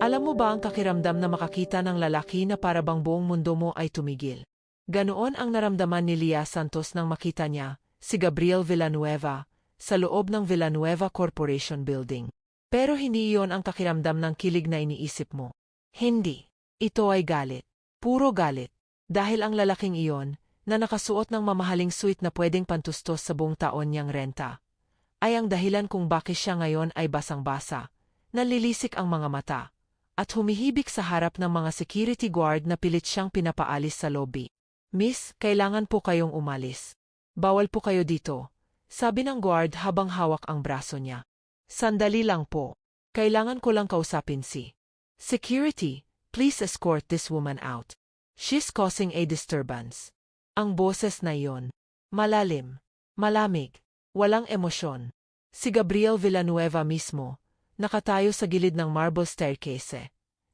Alam mo ba ang kakiramdam na makakita ng lalaki na para bang buong mundo mo ay tumigil? Ganoon ang naramdaman ni Lea Santos nang makita niya, si Gabriel Villanueva, sa loob ng Villanueva Corporation Building. Pero hindi iyon ang kakiramdam ng kilig na iniisip mo. Hindi. Ito ay galit. Puro galit. Dahil ang lalaking iyon, na nakasuot ng mamahaling suit na pwedeng pantustos sa buong taon niyang renta, ay ang dahilan kung bakit siya ngayon ay basang-basa, nalilisik ang mga mata, at humihibik sa harap ng mga security guard na pilit siyang pinapaalis sa lobby. "Miss, kailangan po kayong umalis. Bawal po kayo dito," sabi ng guard habang hawak ang braso niya. "Sandali lang po. Kailangan ko lang kausapin si security. Please escort this woman out. She's causing a disturbance." Ang boses na iyon, malalim, malamig, walang emosyon. Si Gabriel Villanueva mismo, nakatayo sa gilid ng marble staircase.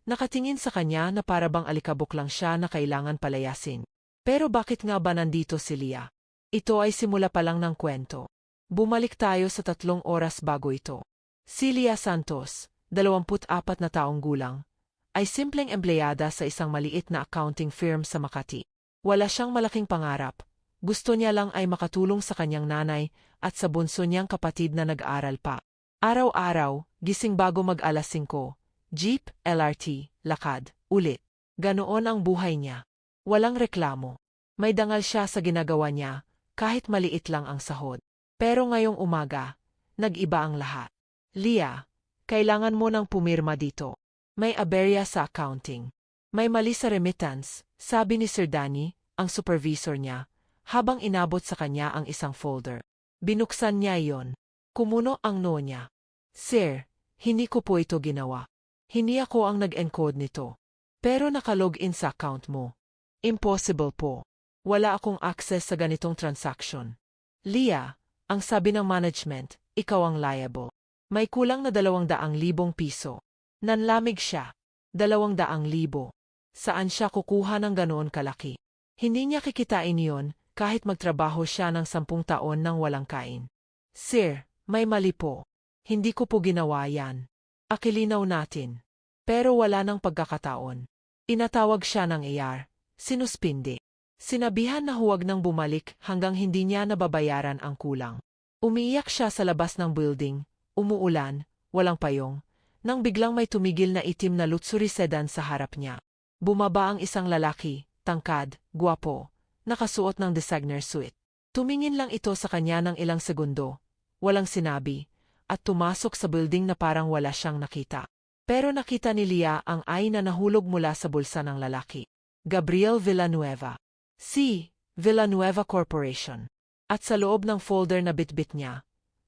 Nakatingin sa kanya na para bang alikabok lang siya na kailangan palayasin. Pero bakit nga ba nandito si Lea? Ito ay simula pa lang ng kwento. Bumalik tayo sa 3 oras bago ito. Si Lea Santos, 24 na taong gulang, ay simpleng empleyada sa isang maliit na accounting firm sa Makati. Wala siyang malaking pangarap. Gusto niya lang ay makatulong sa kanyang nanay at sa bunso niyang kapatid na nag-aaral pa. Araw-araw, gising bago mag-alas 5, jeep, LRT, lakad, ulit. Ganoon ang buhay niya. Walang reklamo. May dangal siya sa ginagawa niya, kahit maliit lang ang sahod. Pero ngayong umaga, nag-iba ang lahat. "Lea, kailangan mo nang pumirma dito. May aberya sa accounting. May mali sa remittance," sabi ni Sir Danny, ang supervisor niya, habang inabot sa kanya ang isang folder. Binuksan niya iyon. Kumuno ang noo niya. "Sir, hindi ko po ito ginawa. Hindi ako ang nag-encode nito. Pero nakalogin sa account mo." "Impossible po. Wala akong access sa ganitong transaction." "Lea, ang sabi ng management, ikaw ang liable. May kulang na 200,000 piso. Nanlamig siya. 200,000. Saan siya kukuha ng ganoon kalaki? Hindi niya kikitain iyon kahit magtrabaho siya ng 10 taon nang walang kain." "Sir, may mali po. Hindi ko po ginawa yan. Akilinaw natin." Pero wala nang pagkakataon. Inatawag siya ng AR. Sinuspindi. Sinabihan na huwag nang bumalik hanggang hindi niya nababayaran ang kulang. Umiiyak siya sa labas ng building, umuulan, walang payong, nang biglang may tumigil na itim na luxury sedan sa harap niya. Bumaba ang isang lalaki, tangkad, gwapo, nakasuot ng designer suit. Tumingin lang ito sa kanya ng ilang segundo, walang sinabi, at tumasok sa building na parang wala siyang nakita. Pero nakita ni Lea ang ay na nahulog mula sa bulsa ng lalaki. Gabriel Villanueva. Si Villanueva Corporation. At sa loob ng folder na bitbit niya,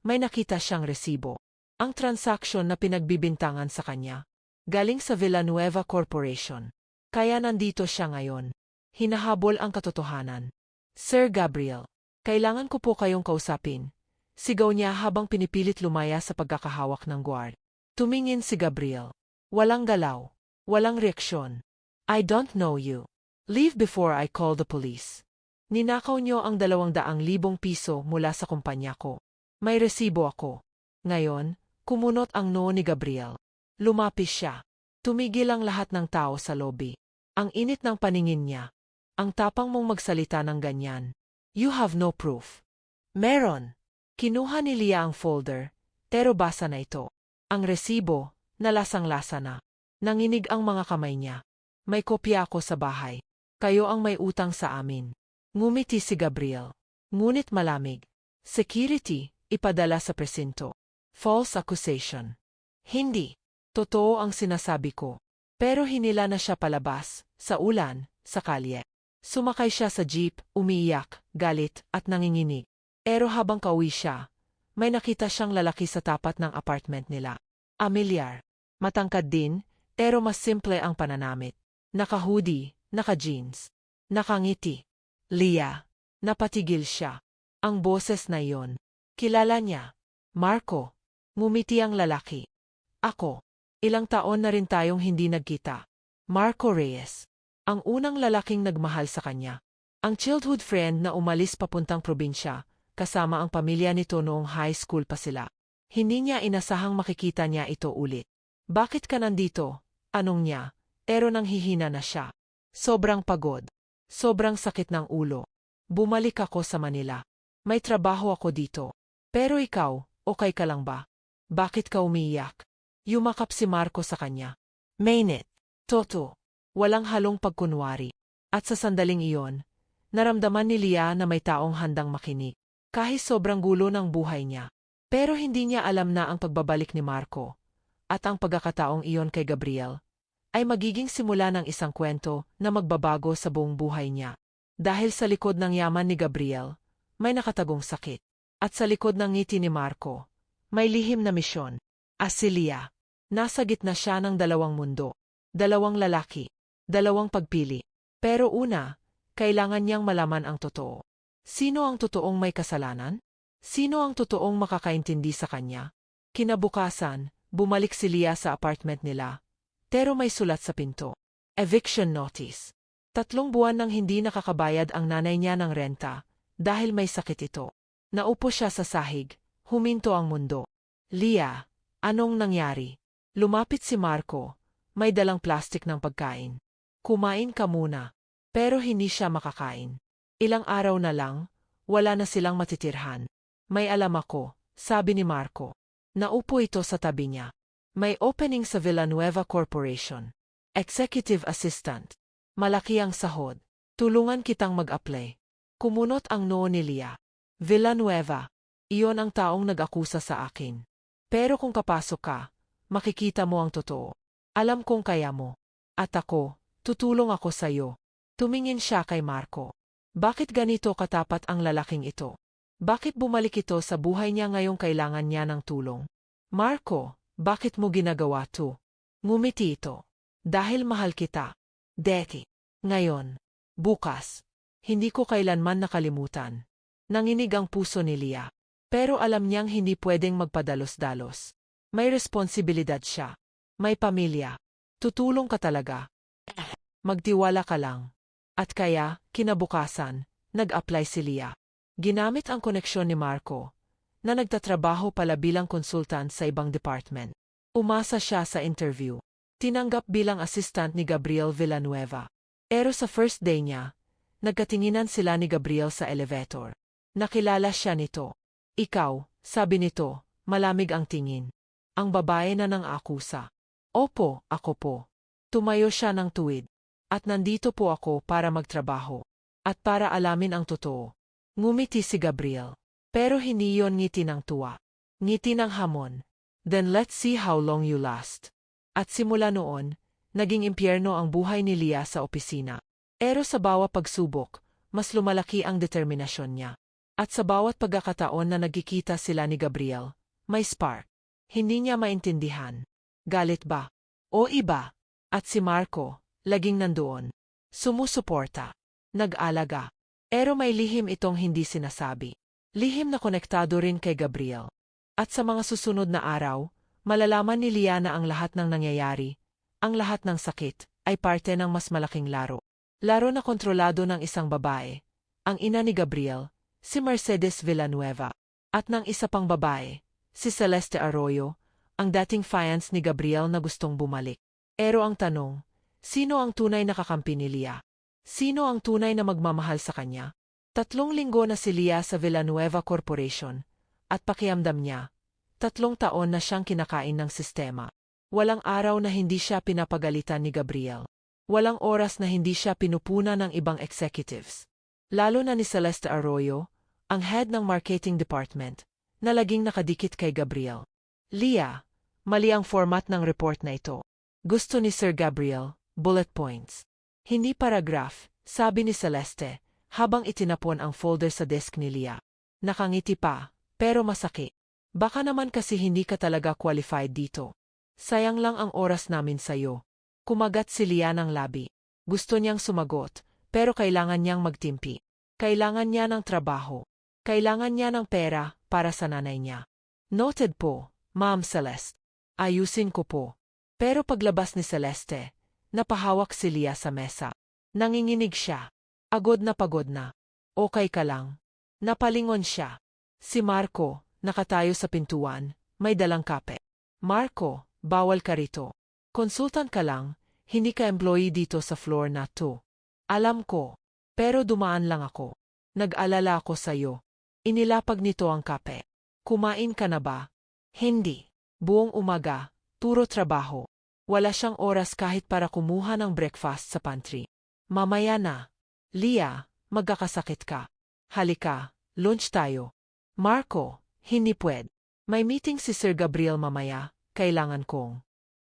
may nakita siyang resibo. Ang transaksyon na pinagbibintangan sa kanya, galing sa Villanueva Corporation. Kaya nandito siya ngayon. Hinahabol ang katotohanan. "Sir Gabriel, kailangan ko po kayong kausapin." Sigaw niya habang pinipilit lumaya sa pagkakahawak ng guard. Tumingin si Gabriel. Walang galaw. Walang reaksyon. "I don't know you. Leave before I call the police." "Ninakaw niyo ang 200,000 piso mula sa kumpanya ko. May resibo ako." Ngayon, kumunot ang noo ni Gabriel. Lumapis siya. Tumigil ang lahat ng tao sa lobby. Ang init ng paningin niya. "Ang tapang mong magsalita ng ganyan. You have no proof." "Meron." Kinuha ni Lea ang folder, pero basa na ito. Ang resibo, nalasang-lasa na. Nanginig ang mga kamay niya. "May kopya ako sa bahay. Kayo ang may utang sa amin." Ngumiti si Gabriel. Ngunit malamig. "Security, ipadala sa presinto." False accusation. "Hindi. Totoo ang sinasabi ko." Pero hinila na siya palabas, sa ulan, sa kalye. Sumakay siya sa jeep, umiiyak, galit, at nanginginig. Pero habang kauwi siya, may nakita siyang lalaki sa tapat ng apartment nila. Amilyar. Matangkad din, pero mas simple ang pananamit. Naka-hoodie, naka-jeans. Nakangiti. "Lea." Napatigil siya. Ang boses na iyon. Kilala niya. "Marco." Ngumiti ang lalaki. "Ako. Ilang taon na rin tayong hindi nagkita." Marco Reyes. Ang unang lalaking nagmahal sa kanya. Ang childhood friend na umalis papuntang probinsya, kasama ang pamilya nito noong high school pa sila. Hindi niya inasahang makikita niya ito ulit. "Bakit ka nandito?" Anong niya, pero nanghihina na siya. Sobrang pagod. Sobrang sakit ng ulo. Bumalik ako sa Manila. May trabaho ako dito. Pero ikaw, okay ka lang ba? Bakit ka umiiyak? Yumakap si Marco sa kanya. Mainit. Toto. Walang halong pagkunwari. At sa sandaling iyon, naramdaman ni Lia na may taong handang makinig. Kahit sobrang gulo ng buhay niya. Pero hindi niya alam na ang pagbabalik ni Marco at ang pagkakataong iyon kay Gabriel ay magiging simula ng isang kwento na magbabago sa buong buhay niya. Dahil sa likod ng yaman ni Gabriel, may nakatagong sakit. At sa likod ng ngiti ni Marco, may lihim na misyon. As si Lia, nasa gitna siya ng dalawang mundo. Dalawang lalaki. Dalawang pagpili. Pero una, kailangan niyang malaman ang totoo. Sino ang totoong may kasalanan? Sino ang totoong makakaintindi sa kanya? Kinabukasan, bumalik si Lia sa apartment nila. Pero may sulat sa pinto. Eviction notice. 3 buwan nang hindi nakakabayad ang nanay niya ng renta dahil may sakit ito. Naupo siya sa sahig, huminto ang mundo. Lia, anong nangyari? Lumapit si Marco, may dalang plastik ng pagkain. Kumain ka muna. Pero hindi siya makakain. Ilang araw na lang, wala na silang matitirhan. May alam ako, sabi ni Marco. Naupo ito sa tabi niya. May opening sa Villanueva Corporation. Executive Assistant. Malaki ang sahod. Tulungan kitang mag-apply. Kumunot ang noo ni Lia. Villanueva. Iyon ang taong nag-akusa sa akin. Pero kung kapasok ka, makikita mo ang totoo. Alam kong kaya mo. At ako, tutulong ako sa iyo. Tumingin siya kay Marco. Bakit ganito katapat ang lalaking ito? Bakit bumalik ito sa buhay niya ngayong kailangan niya ng tulong? Marco, bakit mo ginagawa to? Ngumiti ito. Dahil mahal kita. Deti. Ngayon. Bukas. Hindi ko kailanman nakalimutan. Nanginig ang puso ni Lia. Pero alam niyang hindi pwedeng magpadalos-dalos. May responsibilidad siya. May pamilya. Tutulong ka talaga. Magtiwala ka lang. At kaya, kinabukasan, nag-apply si Lia. Ginamit ang koneksyon ni Marco, na nagtatrabaho pala bilang consultant sa ibang department. Umasa siya sa interview. Tinanggap bilang assistant ni Gabriel Villanueva. Pero sa first day niya, nagkatinginan sila ni Gabriel sa elevator. Nakilala siya nito. Ikaw, sabi nito, malamig ang tingin. Ang babae na nang akusa. Opo, ako po. Tumayo siya ng tuwid. At nandito po ako para magtrabaho. At para alamin ang totoo. Ngumiti si Gabriel. Pero hindi yon ngiti ng tuwa. Ngiti ng hamon. Then let's see how long you last. At simula noon, naging impyerno ang buhay ni Lia sa opisina. Pero sa bawat pagsubok, mas lumalaki ang determinasyon niya. At sa bawat pagkakataon na nagkikita sila ni Gabriel, may spark. Hindi niya maintindihan. Galit ba? O iba? At si Marco, laging nandoon. Sumusuporta. Nag-alaga. Pero may lihim itong hindi sinasabi. Lihim na konektado rin kay Gabriel. At sa mga susunod na araw, malalaman ni Lia na ang lahat ng nangyayari, ang lahat ng sakit, ay parte ng mas malaking laro. Laro na kontrolado ng isang babae, ang ina ni Gabriel, si Mercedes Villanueva, at ng isa pang babae, si Celeste Arroyo, ang dating fiancé ni Gabriel na gustong bumalik. Pero ang tanong, sino ang tunay na kakampi ni Lia? Sino ang tunay na magmamahal sa kanya? 3 linggo na si Lia sa Villanueva Corporation, at pakiamdam niya, 3 taon na siyang kinakain ng sistema. Walang araw na hindi siya pinapagalitan ni Gabriel. Walang oras na hindi siya pinupuna ng ibang executives. Lalo na ni Celeste Arroyo, ang head ng marketing department, na laging nakadikit kay Gabriel. Lia, mali ang format ng report na ito. Gusto ni Sir Gabriel, bullet points. Hindi paragraph, sabi ni Celeste, habang itinapon ang folder sa desk ni Lia. Nakangiti pa, pero masakit. Baka naman kasi hindi ka talaga qualified dito. Sayang lang ang oras namin sa'yo. Kumagat si Lia ng labi. Gusto niyang sumagot, pero kailangan niyang magtimpi. Kailangan niya ng trabaho. Kailangan niya ng pera para sa nanay niya. Noted po, Ma'am Celeste. Ayusin ko po. Pero paglabas ni Celeste, napahawak si Lia sa mesa. Nanginginig siya. Agod na pagod na. Okay ka lang. Napalingon siya. Si Marco, nakatayo sa pintuan, may dalang kape. Marco, bawal ka rito. Consultant ka lang, hindi ka employee dito sa floor na to. Alam ko. Pero dumaan lang ako. Nag-alala ako sa'yo. Inilapag nito ang kape. Kumain ka na ba? Hindi. Buong umaga, puro trabaho. Wala siyang oras kahit para kumuha ng breakfast sa pantry. Mamaya na. Leah, magkakasakit ka. Halika, lunch tayo. Marco, hindi pwede. May meeting si Sir Gabriel mamaya, kailangan kong.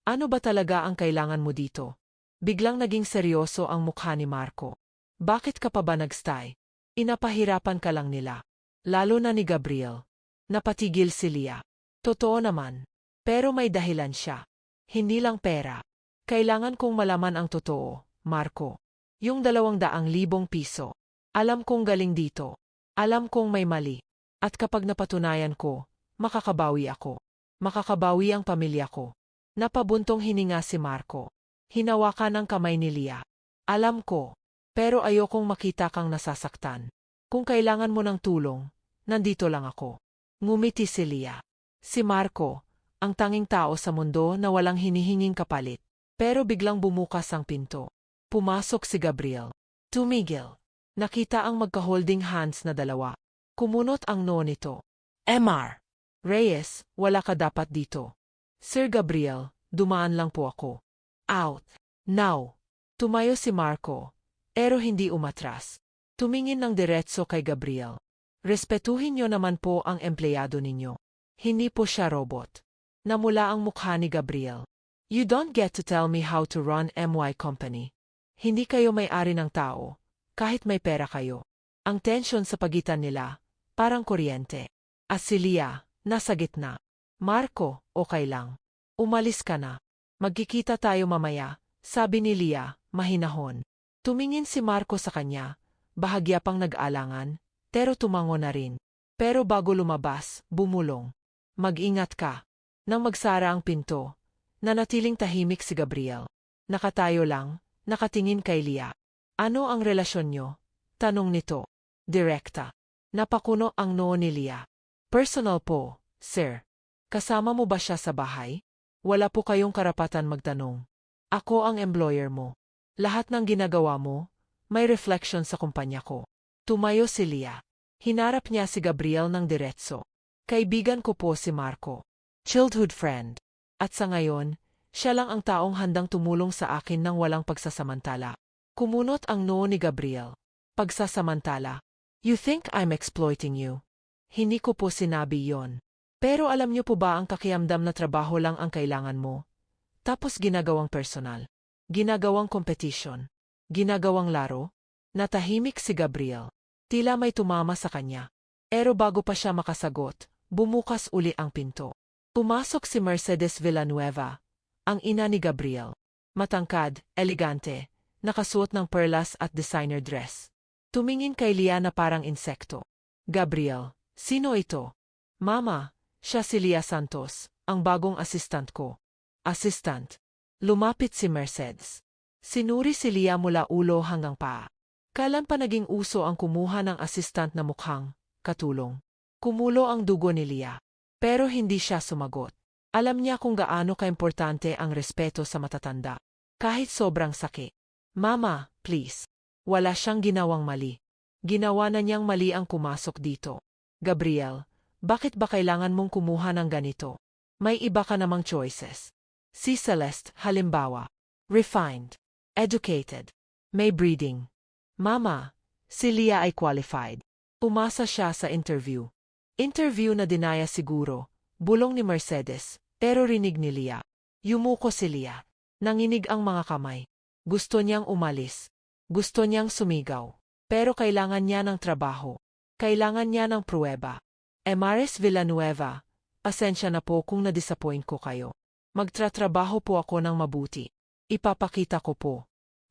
Ano ba talaga ang kailangan mo dito? Biglang naging seryoso ang mukha ni Marco. Bakit ka pa ba nagstay? Inapahirapan ka lang nila. Lalo na ni Gabriel. Napatigil si Leah. Totoo naman. Pero may dahilan siya. Hindi lang pera. Kailangan kong malaman ang totoo, Marco. Yung 200,000 piso. Alam kong galing dito. Alam kong may mali. At kapag napatunayan ko, makakabawi ako. Makakabawi ang pamilya ko. Napabuntong hininga si Marco. Hinawakan ang kamay ni Leah. Alam ko. Pero ayokong makita kang nasasaktan. Kung kailangan mo ng tulong, nandito lang ako. Ngumiti si Leah. Si Marco, ang tanging tao sa mundo na walang hinihinging kapalit. Pero biglang bumukas ang pinto. Pumasok si Gabriel. Tumigil. Nakita ang magka-holding hands na dalawa. Kumunot ang noo nito. MR. Reyes, wala ka dapat dito. Sir Gabriel, dumaan lang po ako. Out. Now. Tumayo si Marco. Pero hindi umatras. Tumingin ng diretso kay Gabriel. Respetuhin niyo naman po ang empleyado ninyo. Hindi po siya robot. Namula ang mukha ni Gabriel. You don't get to tell me how to run MY company. Hindi kayo may-ari ng tao, kahit may pera kayo. Ang tensyon sa pagitan nila, parang kuryente. At si Leah, nasa gitna. Marco, okay lang. Umalis ka na. Magkikita tayo mamaya, sabi ni Leah, mahinahon. Tumingin si Marco sa kanya, bahagya pang nag-alangan, pero tumango na rin. Pero bago lumabas, bumulong. Mag-ingat ka. Nang magsara ang pinto, nanatiling tahimik si Gabriel. Nakatayo lang, nakatingin kay Leah. Ano ang relasyon nyo? Tanong nito. Direkta. Napakuno ang noo ni Leah. Personal po, sir. Kasama mo ba siya sa bahay? Wala po kayong karapatan magtanong. Ako ang employer mo. Lahat ng ginagawa mo, may reflection sa kumpanya ko. Tumayo si Leah. Hinarap niya si Gabriel ng diretso. Kaibigan ko po si Marco. Childhood friend. At sa ngayon, siya lang ang taong handang tumulong sa akin ng walang pagsasamantala. Kumunot ang noo ni Gabriel. Pagsasamantala. You think I'm exploiting you? Hindi ko po sinabi yon. Pero alam niyo po ba ang kakiamdam na trabaho lang ang kailangan mo? Tapos ginagawang personal. Ginagawang competition. Ginagawang laro? Natahimik si Gabriel. Tila may tumama sa kanya. Pero bago pa siya makasagot, bumukas uli ang pinto. Pumasok si Mercedes Villanueva, ang ina ni Gabriel. Matangkad, elegante, nakasuot ng perlas at designer dress. Tumingin kay Leah na parang insekto. Gabriel, sino ito? Mama, siya si Leah Santos, ang bagong assistant ko. Assistant. Lumapit si Mercedes. Sinuri si Leah mula ulo hanggang paa. Kailan pa naging uso ang kumuha ng assistant na mukhang katulong? Kumulo ang dugo ni Leah. Pero hindi siya sumagot. Alam niya kung gaano kaimportante ang respeto sa matatanda. Kahit sobrang sakit. Mama, please. Wala siyang ginawang mali. Ginawa na niyang mali ang pumasok dito. Gabriel, bakit ba kailangan mong kumuha ng ganito? May iba ka namang choices. Si Celeste, halimbawa. Refined. Educated. May breeding. Mama, si Leah ay qualified. Umasa siya sa interview. Interview na dinaya siguro, bulong ni Mercedes, pero rinig ni Leah. Yumuko si Leah. Nanginig ang mga kamay. Gusto niyang umalis. Gusto niyang sumigaw. Pero kailangan niya ng trabaho. Kailangan niya ng pruweba. Emares Villanueva, pasensya na po kung na-disappoint ko kayo. Magtratrabaho po ako ng mabuti. Ipapakita ko po.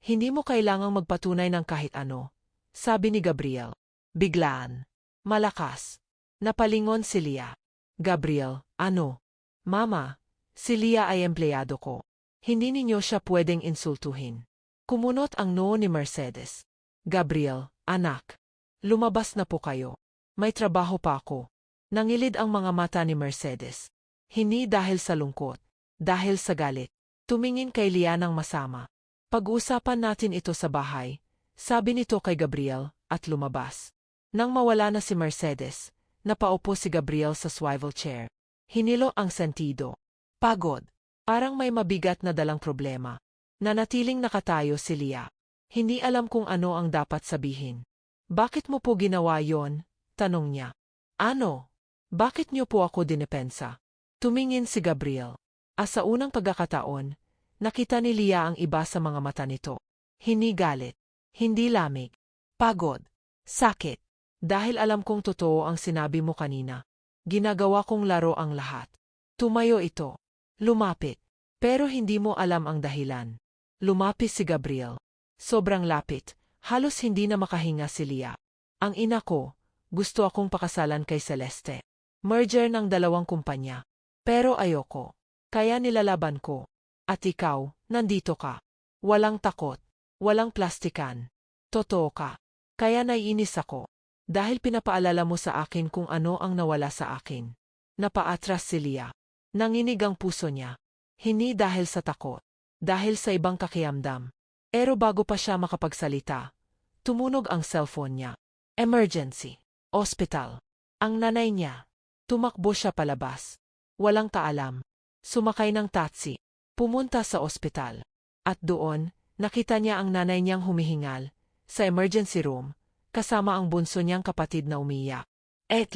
Hindi mo kailangang magpatunay ng kahit ano, sabi ni Gabriel. Biglaan. Malakas. Napalingon si Leah. Gabriel, ano? Mama, si Leah ay empleyado ko. Hindi ninyo siya pwedeng insultuhin. Kumunot ang noo ni Mercedes. Gabriel, anak. Lumabas na po kayo. May trabaho pa ako. Nangilid ang mga mata ni Mercedes. Hindi dahil sa lungkot. Dahil sa galit. Tumingin kay Lia ng masama. Pag-uusapan natin ito sa bahay, sabi nito kay Gabriel, at lumabas. Nang mawala na si Mercedes, napaupo si Gabriel sa swivel chair. Hinilo ang sentido. Pagod. Parang may mabigat na dalang problema. Nanatiling nakatayo si Lia. Hindi alam kung ano ang dapat sabihin. Bakit mo po ginawa yon? Tanong niya. Ano? Bakit niyo po ako dinepensa? Tumingin si Gabriel. Sa unang pagkakataon, nakita ni Lia ang iba sa mga mata nito. Hindi galit. Hindi lamig. Pagod. Sakit. Dahil alam kong totoo ang sinabi mo kanina. Ginagawa kong laro ang lahat. Tumayo ito. Lumapit. Pero hindi mo alam ang dahilan. Lumapit si Gabriel. Sobrang lapit. Halos hindi na makahinga si Lia. Ang ina ko, gusto akong pakasalan kay Celeste. Merger ng dalawang kumpanya. Pero ayoko. Kaya nilalaban ko. At ikaw, nandito ka. Walang takot. Walang plastikan. Totoo ka. Kaya naiinis ako. Dahil pinapaalala mo sa akin kung ano ang nawala sa akin. Napaatras si Lia. Nanginig ang puso niya. Hindi dahil sa takot. Dahil sa ibang kakiamdam. Pero bago pa siya makapagsalita, tumunog ang cellphone niya. Emergency. Hospital. Ang nanay niya. Tumakbo siya palabas. Walang kaalam. Sumakay ng taxi. Pumunta sa ospital. At doon, nakita niya ang nanay niyang humihingal, sa emergency room, kasama ang bunso niyang kapatid na umiyak.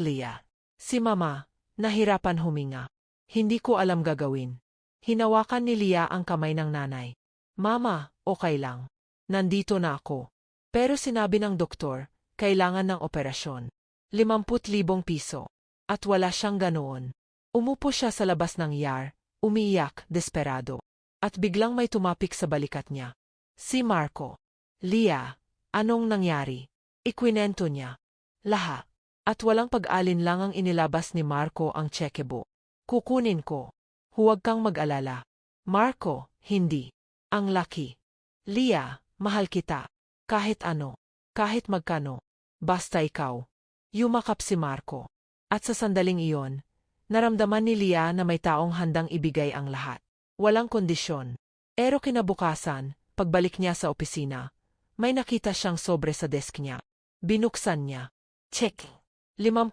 Lia. Si Mama, nahirapan huminga. Hindi ko alam gagawin. Hinawakan ni Lia ang kamay ng nanay. Mama, okay lang. Nandito na ako. Pero sinabi ng doktor, kailangan ng operasyon. 50,000 piso. At wala siyang ganoon. Umupo siya sa labas ng ER, umiiyak, desperado. At biglang may tumapik sa balikat niya. Si Marco. Lia, anong nangyari? Ikwinento niya. Lahat. At walang pag-alin lang ang inilabas ni Marco ang chequebook. Kukunin ko. Huwag kang mag-alala. Marco, hindi. Ang laki. Lia, mahal kita. Kahit ano. Kahit magkano. Basta ikaw. Yumakap si Marco. At sa sandaling iyon, naramdaman ni Lia na may taong handang ibigay ang lahat. Walang kondisyon. Pero kinabukasan, pagbalik niya sa opisina, may nakita siyang sobre sa desk niya. Binuksan niya. Check. 50,000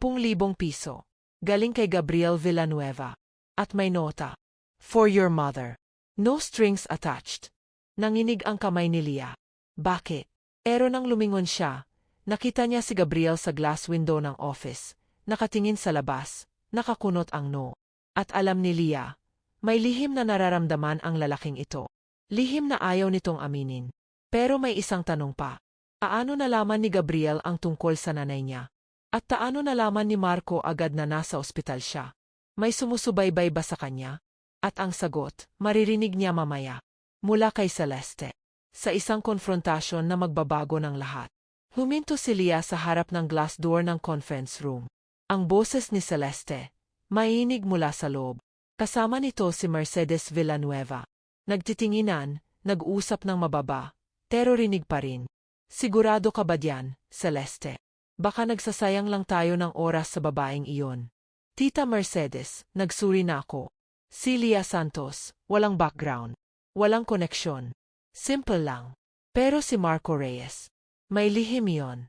piso. Galing kay Gabriel Villanueva. At may nota. For your mother. No strings attached. Nanginig ang kamay ni Lia. Bakit? Pero nang lumingon siya, nakita niya si Gabriel sa glass window ng office. Nakatingin sa labas, nakakunot ang no. At alam ni Lia, may lihim na nararamdaman ang lalaking ito. Lihim na ayaw nitong aminin. Pero may isang tanong pa. Paano nalaman ni Gabriel ang tungkol sa nanay niya? At paano nalaman ni Marco agad na nasa ospital siya? May sumusubaybay ba sa kanya? At ang sagot, maririnig niya mamaya. Mula kay Celeste. Sa isang konfrontasyon na magbabago ng lahat. Huminto si Lia sa harap ng glass door ng conference room. Ang boses ni Celeste, mainig mula sa loob. Kasama nito si Mercedes Villanueva. Nagtitinginan, nag-usap ng mababa, pero rinig pa rin. Sigurado ka ba diyan, Celeste? Baka nagsasayang lang tayo ng oras sa babaeng iyon. Tita Mercedes, nagsuri na ako. Si Lia Santos, walang background. Walang koneksyon. Simple lang. Pero si Marco Reyes, may lihim yon.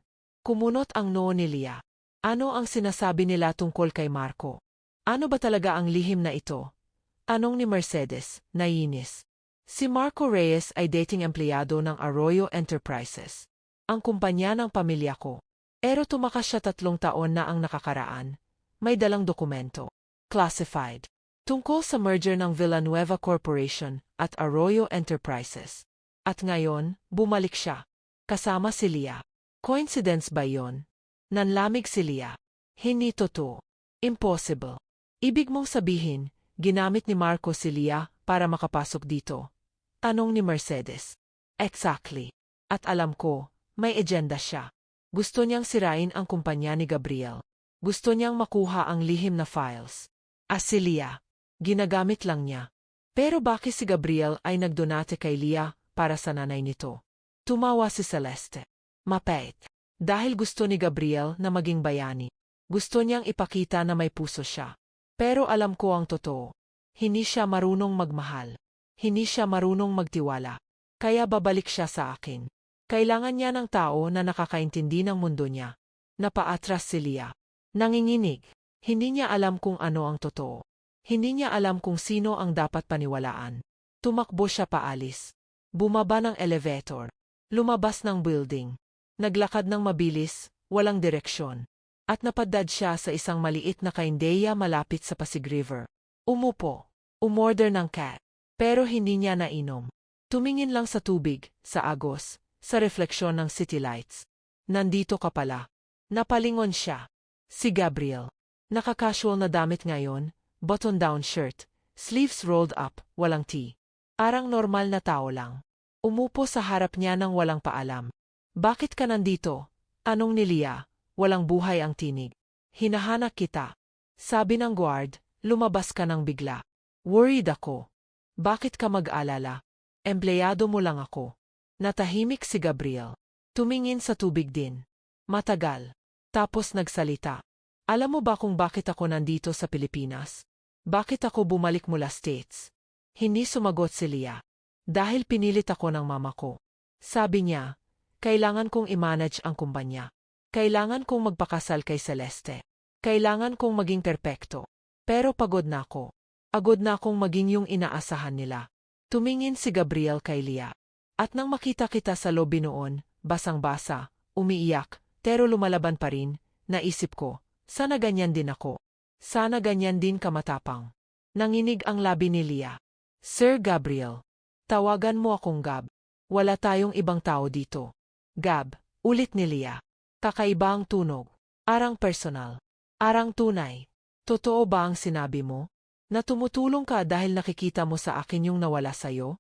Kumunot ang noo ni Lia. Ano ang sinasabi nila tungkol kay Marco? Ano ba talaga ang lihim na ito? Tanong ni Mercedes, nainis. Si Marco Reyes ay dating empleyado ng Arroyo Enterprises. Ang kumpanya ng pamilya ko. Pero tumakas siya 3 taon na ang nakakaraan. May dalang dokumento. Classified. Tungkol sa merger ng Villanueva Corporation at Arroyo Enterprises. At ngayon, bumalik siya. Kasama si Lia. Coincidence ba yon? Nanlamig si Lia. Hindi totoo. Impossible. Ibig mong sabihin, ginamit ni Marco si Lia para makapasok dito? Tanong ni Mercedes. Exactly. At alam ko, may agenda siya. Gusto niyang sirain ang kumpanya ni Gabriel. Gusto niyang makuha ang lihim na files. Si Lia, ginagamit lang niya. Pero bakit si Gabriel ay nagdonate kay Lia para sa nanay nito? Tumawa si Celeste. Mapait. Dahil gusto ni Gabriel na maging bayani. Gusto niyang ipakita na may puso siya. Pero alam ko ang totoo. Hindi siya marunong magmahal. Hindi siya marunong magtiwala. Kaya babalik siya sa akin. Kailangan niya ng tao na nakakaintindi ng mundo niya. Napaatras si Leah. Nanginginig. Hindi niya alam kung ano ang totoo. Hindi niya alam kung sino ang dapat paniwalaan. Tumakbo siya paalis. Bumaba ng elevator. Lumabas ng building. Naglakad ng mabilis, walang direksyon. At napadad siya sa isang maliit na kaindeya malapit sa Pasig River. Umupo. Umorder ng cat. Pero hindi niya nainom. Tumingin lang sa tubig, sa agos, sa refleksyon ng city lights. Nandito ka pala. Napalingon siya. Si Gabriel. Naka-casual na damit ngayon, button-down shirt, sleeves rolled up, walang tee. Arang normal na tao lang. Umupo sa harap niya nang walang paalam. Bakit ka nandito? Anong ni Leah? Walang buhay ang tinig. Hinahanap kita. Sabi ng guard, lumabas ka nang bigla. Worried ako. Bakit ka mag-alala? Empleyado mo lang ako. Natahimik si Gabriel. Tumingin sa tubig din. Matagal. Tapos nagsalita. Alam mo ba kung bakit ako nandito sa Pilipinas? Bakit ako bumalik mula States? Hindi sumagot si Leah. Dahil pinilit ako ng mama ko. Sabi niya, kailangan kong i-manage ang kumpanya. Kailangan kong magpakasal kay Celeste. Kailangan kong maging perpekto. Pero pagod na ako. Agod na akong maging yung inaasahan nila. Tumingin si Gabriel kay Leah. At nang makita kita sa lobby noon, basang-basa, umiiyak, pero lumalaban pa rin, naisip ko, sana ganyan din ako. Sana ganyan din kamatapang. Nanginig ang labi ni Leah. Sir Gabriel. Tawagan mo akong Gab. Wala tayong ibang tao dito. Gab, ulit ni Leah. Kakaiba ang tunog. Arang personal. Arang tunay. Totoo ba ang sinabi mo? Na tumutulong ka dahil nakikita mo sa akin yung nawala sa'yo?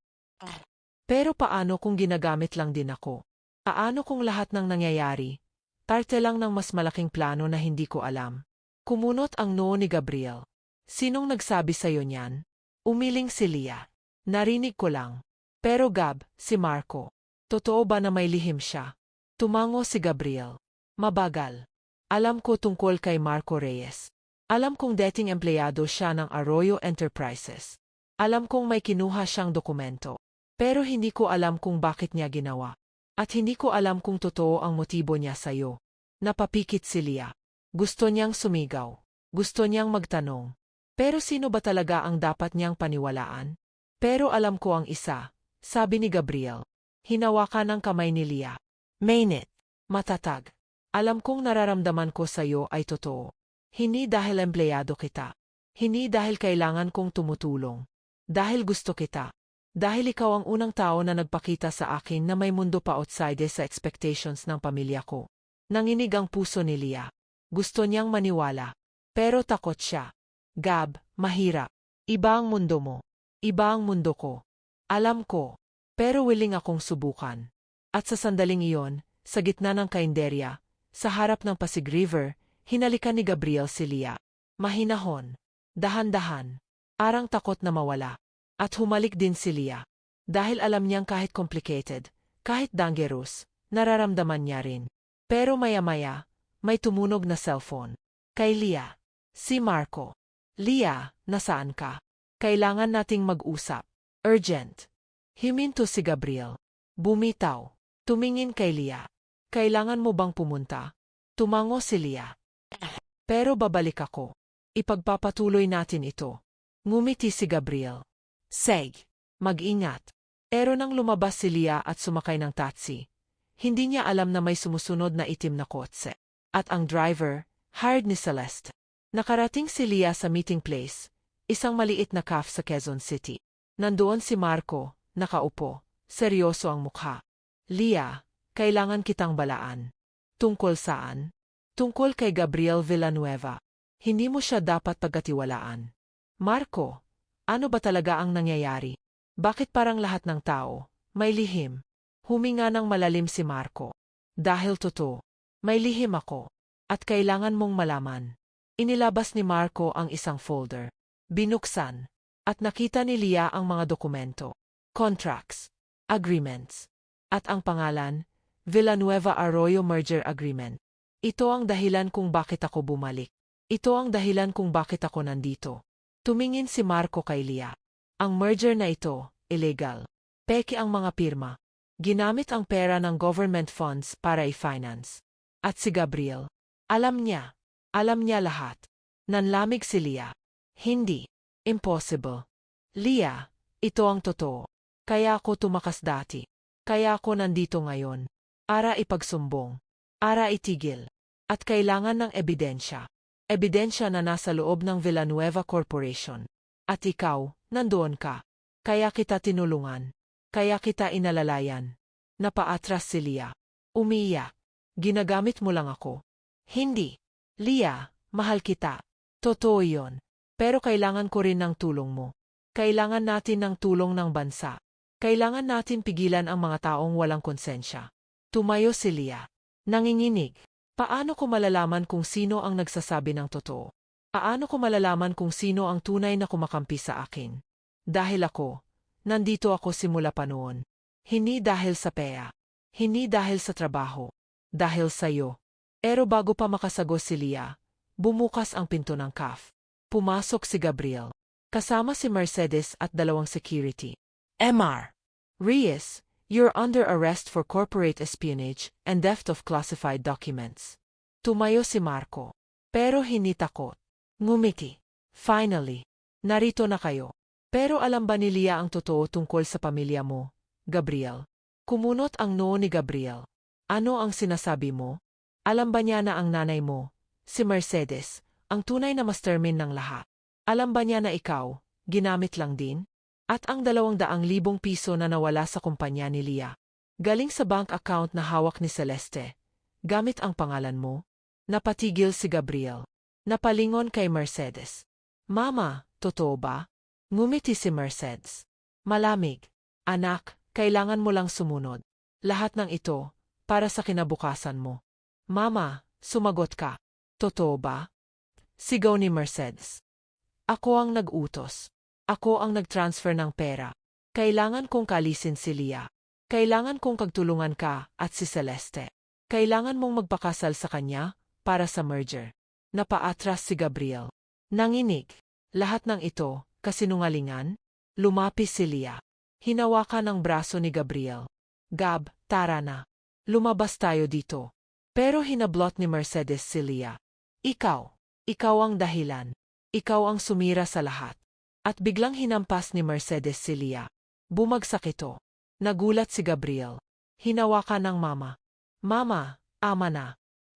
Pero paano kung ginagamit lang din ako? Paano kung lahat ng nangyayari? Parte lang ng mas malaking plano na hindi ko alam. Kumunot ang noo ni Gabriel. Sinong nagsabi sa'yo niyan? Umiling si Leah. Narinig ko lang. Pero Gab, si Marco. Totoo ba na may lihim siya? Tumango si Gabriel. Mabagal. Alam ko tungkol kay Marco Reyes. Alam kong dating empleyado siya ng Arroyo Enterprises. Alam kong may kinuha siyang dokumento. Pero hindi ko alam kung bakit niya ginawa. At hindi ko alam kung totoo ang motibo niya sa'yo. Napapikit si Leah. Gusto niyang sumigaw. Gusto niyang magtanong. Pero sino ba talaga ang dapat niyang paniwalaan? Pero alam ko ang isa, sabi ni Gabriel. Hinawakan ng kamay ni Leah. Mainit. Matatag. Alam kong nararamdaman ko sa'yo ay totoo. Hindi dahil empleyado kita. Hindi dahil kailangan kong tumutulong. Dahil gusto kita. Dahil ikaw ang unang tao na nagpakita sa akin na may mundo pa outside sa expectations ng pamilya ko. Nanginig ang puso ni Leah. Gusto niyang maniwala. Pero takot siya. Gab, mahirap. Iba ang mundo mo. Iba ang mundo ko. Alam ko. Pero willing akong subukan. At sa sandaling iyon, sa gitna ng kainderya, sa harap ng Pasig River, hinalikan ni Gabriel si Leah. Mahinahon. Dahan-dahan. Arang takot na mawala. At humalik din si Leah. Dahil alam niyang kahit complicated, kahit dangerous, nararamdaman niya rin. Pero maya-maya, may tumunog na cellphone. Kay Leah. Si Marco. Leah, nasaan ka? Kailangan nating mag-usap. Urgent. Himinto si Gabriel. Bumitaw. Tumingin kay Leah. Kailangan mo bang pumunta? Tumango si Leah. Pero babalik ako. Ipagpapatuloy natin ito. Ngumiti si Gabriel. Seg. Mag-ingat. Pero nang lumabas si Leah at sumakay ng taxi, hindi niya alam na may sumusunod na itim na kotse. At ang driver, hired ni Celeste. Nakarating si Leah sa meeting place, isang maliit na cafe sa Quezon City. Nandoon si Marco, nakaupo, seryoso ang mukha. Leah, kailangan kitang balaan. Tungkol saan? Tungkol kay Gabriel Villanueva. Hindi mo siya dapat pagkatiwalaan. Marco, ano ba talaga ang nangyayari? Bakit parang lahat ng tao, may lihim? Huminga ng malalim si Marco. Dahil totoo, may lihim ako. At kailangan mong malaman. Inilabas ni Marco ang isang folder. Binuksan. At nakita ni Leah ang mga dokumento. Contracts. Agreements. At ang pangalan, Villanueva Arroyo Merger Agreement. Ito ang dahilan kung bakit ako bumalik. Ito ang dahilan kung bakit ako nandito. Tumingin si Marco kay Leah. Ang merger na ito, illegal. Peke ang mga pirma. Ginamit ang pera ng government funds para i-finance. At si Gabriel, alam niya lahat. Nanlamig si Leah. Hindi. Impossible. Leah, ito ang totoo. Kaya ako tumakas dati. Kaya ako nandito ngayon. Para ipagsumbong. Para itigil. At kailangan ng ebidensya. Ebidensya na nasa loob ng Villanueva Corporation. At ikaw, nandoon ka. Kaya kita tinulungan. Kaya kita inalalayan. Napaatras si Leah. Umiiyak. Ginagamit mo lang ako. Hindi. Leah, mahal kita. Totoo yon. Pero kailangan ko rin ng tulong mo. Kailangan natin ng tulong ng bansa. Kailangan natin pigilan ang mga taong walang konsensya. Tumayo si Leah. Nanginginig. Paano ko malalaman kung sino ang nagsasabi ng totoo? Paano ko malalaman kung sino ang tunay na kumakampi sa akin? Dahil ako, nandito ako simula pa noon. Hindi dahil sa pera. Hindi dahil sa trabaho. Dahil sa'yo. Pero bago pa makasagot si Leah, bumukas ang pinto ng CAF. Pumasok si Gabriel. Kasama si Mercedes at 2 security. Mr. Reyes, you're under arrest for corporate espionage and theft of classified documents. Tumayo si Marco. Pero hindi takot. Ngumiti. Finally, narito na kayo. Pero alam ba ni Leah ang totoo tungkol sa pamilya mo, Gabriel? Kumunot ang noo ni Gabriel. Ano ang sinasabi mo? Alam ba niya na ang nanay mo, si Mercedes, ang tunay na mastermind ng lahat? Alam ba niya na ikaw, ginamit lang din? At ang 200,000 piso na nawala sa kumpanya ni Leah, galing sa bank account na hawak ni Celeste, gamit ang pangalan mo? Napatigil si Gabriel. Napalingon kay Mercedes. Mama, totoo ba? Ngumiti si Mercedes. Malamig. Anak, kailangan mo lang sumunod. Lahat ng ito, para sa kinabukasan mo. Mama, sumagot ka. Totoo ba? Sigaw ni Mercedes. Ako ang nag-utos. Ako ang nag-transfer ng pera. Kailangan kong kalisin si Leah. Kailangan kong kagtulungan ka at si Celeste. Kailangan mong magpakasal sa kanya para sa merger. Napaatras si Gabriel. Nanginig. Lahat ng ito, kasinungalingan? Lumapis si Leah. Hinawakan ang braso ni Gabriel. Gab, tara na. Lumabas tayo dito. Pero hinablot ni Mercedes si Leah. Ikaw ang dahilan. Ikaw ang sumira sa lahat. At biglang hinampas ni Mercedes si Leah. Bumagsak ito. Nagulat si Gabriel. Hinawakan ng mama. Mama, ama na.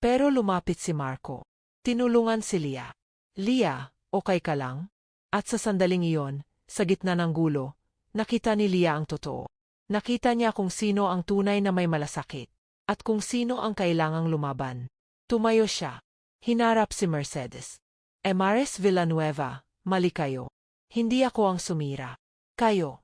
Pero lumapit si Marco. Tinulungan si Leah. Leah, okay ka lang? At sa sandaling iyon, sa gitna ng gulo, nakita ni Leah ang totoo. Nakita niya kung sino ang tunay na may malasakit. At kung sino ang kailangang lumaban. Tumayo siya. Hinarap si Mercedes. Mrs. Villanueva, mali kayo. Hindi ako ang sumira. Kayo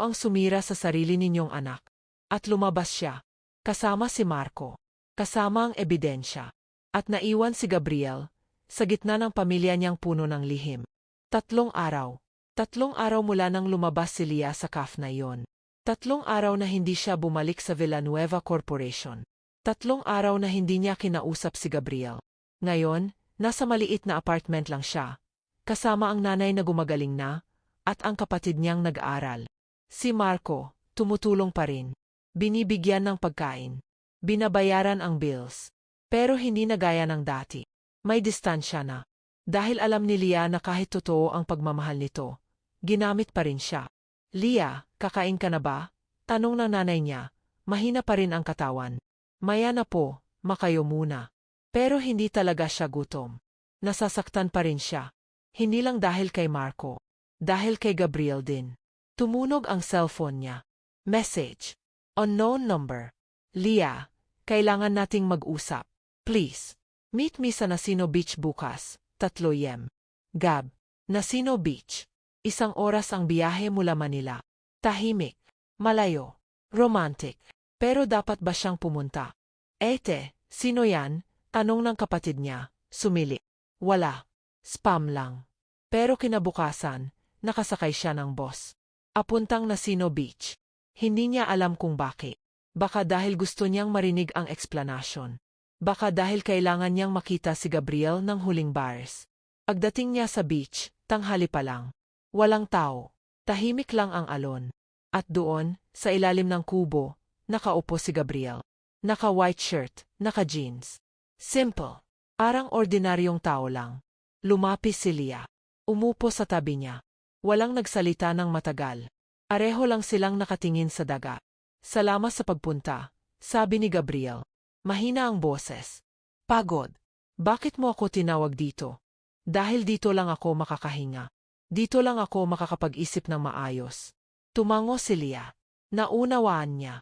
ang sumira sa sarili ninyong anak. At lumabas siya. Kasama si Marco. Kasama ang ebidensya. At naiwan si Gabriel, sa gitna ng pamilya niyang puno ng lihim. 3 araw. 3 araw mula nang lumabas si Leah sa CAF na iyon. 3 araw na hindi siya bumalik sa Villanueva Corporation. 3 araw na hindi niya kinausap si Gabriel. Ngayon, nasa maliit na apartment lang siya. Kasama ang nanay na gumagaling na, at ang kapatid niyang nag-aaral. Si Marco, tumutulong pa rin. Binibigyan ng pagkain. Binabayaran ang bills. Pero hindi na gaya ng dati. May distansya na. Dahil alam ni Leah na kahit totoo ang pagmamahal nito, ginamit pa rin siya. Leah, kakain ka na ba? Tanong ng nanay niya. Mahina pa rin ang katawan. Maya na po, makayo muna. Pero hindi talaga siya gutom. Nasasaktan pa rin siya. Hindi lang dahil kay Marco. Dahil kay Gabriel din. Tumunog ang cellphone niya. Message. Unknown number. Leah, kailangan nating mag-usap. Please. Meet me sa Nasino Beach bukas, 3 p.m. Gab. Nasino Beach. 1 oras ang biyahe mula Manila. Tahimik. Malayo. Romantic. Pero dapat ba siyang pumunta? Ete, sino yan? Tanong ng kapatid niya. Sumili. Wala. Spam lang. Pero kinabukasan, nakasakay siya ng bus. Apuntang Nasino Beach. Hindi niya alam kung bakit. Baka dahil gusto niyang marinig ang eksplanasyon. Baka dahil kailangan niyang makita si Gabriel ng huling bars. Pagdating niya sa beach, tanghali pa lang. Walang tao. Tahimik lang ang alon. At doon, sa ilalim ng kubo, nakaupo si Gabriel. Naka-white shirt, naka-jeans. Simple. Parang ordinaryong tao lang. Lumapis si Leah. Umupo sa tabi niya. Walang nagsalita ng matagal. Pareho lang silang nakatingin sa daga. Salamat sa pagpunta, sabi ni Gabriel. Mahina ang boses. Pagod. Bakit mo ako tinawag dito? Dahil dito lang ako makakahinga. Dito lang ako makakapag-isip ng maayos. Tumango si Leah. Naunawaan niya.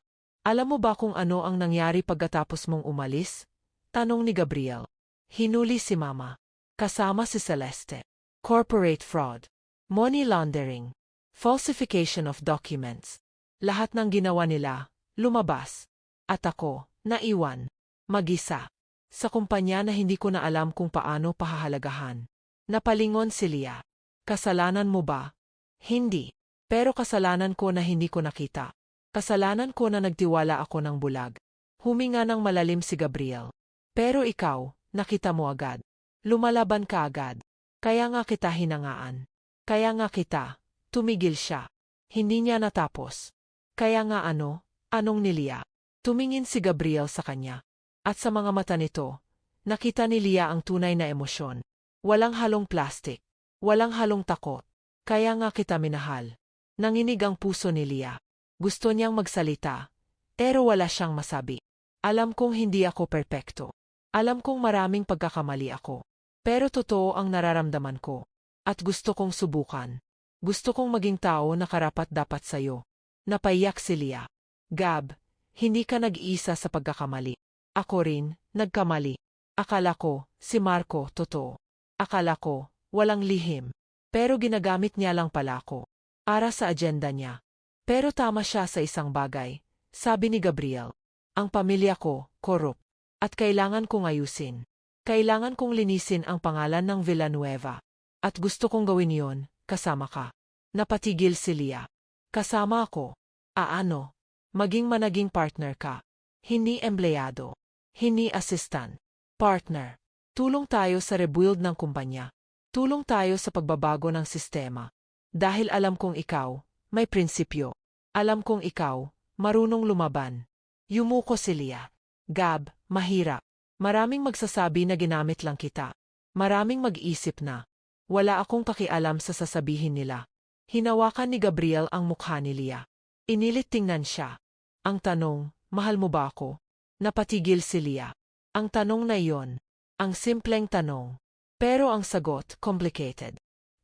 Alam mo ba kung ano ang nangyari pagkatapos mong umalis? Tanong ni Gabriel. Hinuli si Mama. Kasama si Celeste. Corporate fraud. Money laundering. Falsification of documents. Lahat ng ginawa nila, lumabas. At ako, naiwan. Mag-isa. Sa kumpanya na hindi ko na alam kung paano pahahalagahan. Napalingon si Leah. Kasalanan mo ba? Hindi. Pero kasalanan ko na hindi ko nakita. Kasalanan ko na nagtiwala ako ng bulag. Huminga ng malalim si Gabriel. Pero ikaw, nakita mo agad. Lumalaban ka agad. Kaya nga kita hinangaan. Kaya nga kita. Tumigil siya. Hindi niya natapos. Kaya nga anong ni Leah? Tumingin si Gabriel sa kanya. At sa mga mata nito, nakita ni Leah ang tunay na emosyon. Walang halong plastic. Walang halong takot. Kaya nga kita minahal. Nanginig ang puso ni Leah. Gusto niyang magsalita, pero wala siyang masabi. Alam kong hindi ako perpekto. Alam kong maraming pagkakamali ako. Pero totoo ang nararamdaman ko. At gusto kong subukan. Gusto kong maging tao na karapat-dapat sa'yo. Napaiyak si Leah. Gab, hindi ka nag-iisa sa pagkakamali. Ako rin, nagkamali. Akala ko, si Marco, totoo. Akala ko, walang lihim. Pero ginagamit niya lang pala ako. Para sa agenda niya. Pero tama siya sa isang bagay, sabi ni Gabriel. Ang pamilya ko, corrupt. At kailangan kong ayusin. Kailangan kong linisin ang pangalan ng Villanueva. At gusto kong gawin yon, kasama ka. Napatigil si Leah. Kasama ako. Ano? Maging managing partner ka. Hindi empleyado. Hindi assistant. Partner. Tulong tayo sa rebuild ng kumpanya. Tulong tayo sa pagbabago ng sistema. Dahil alam kong ikaw, may prinsipyo. Alam kong ikaw, marunong lumaban. Yumuko si Leah. Gab, mahirap. Maraming magsasabi na ginamit lang kita. Maraming mag-isip na. Wala akong pakialam sa sasabihin nila. Hinawakan ni Gabriel ang mukha ni Leah. Inilit tingnan siya. Ang tanong, mahal mo ba ako? Napatigil si Leah. Ang tanong na iyon. Ang simpleng tanong. Pero ang sagot, complicated.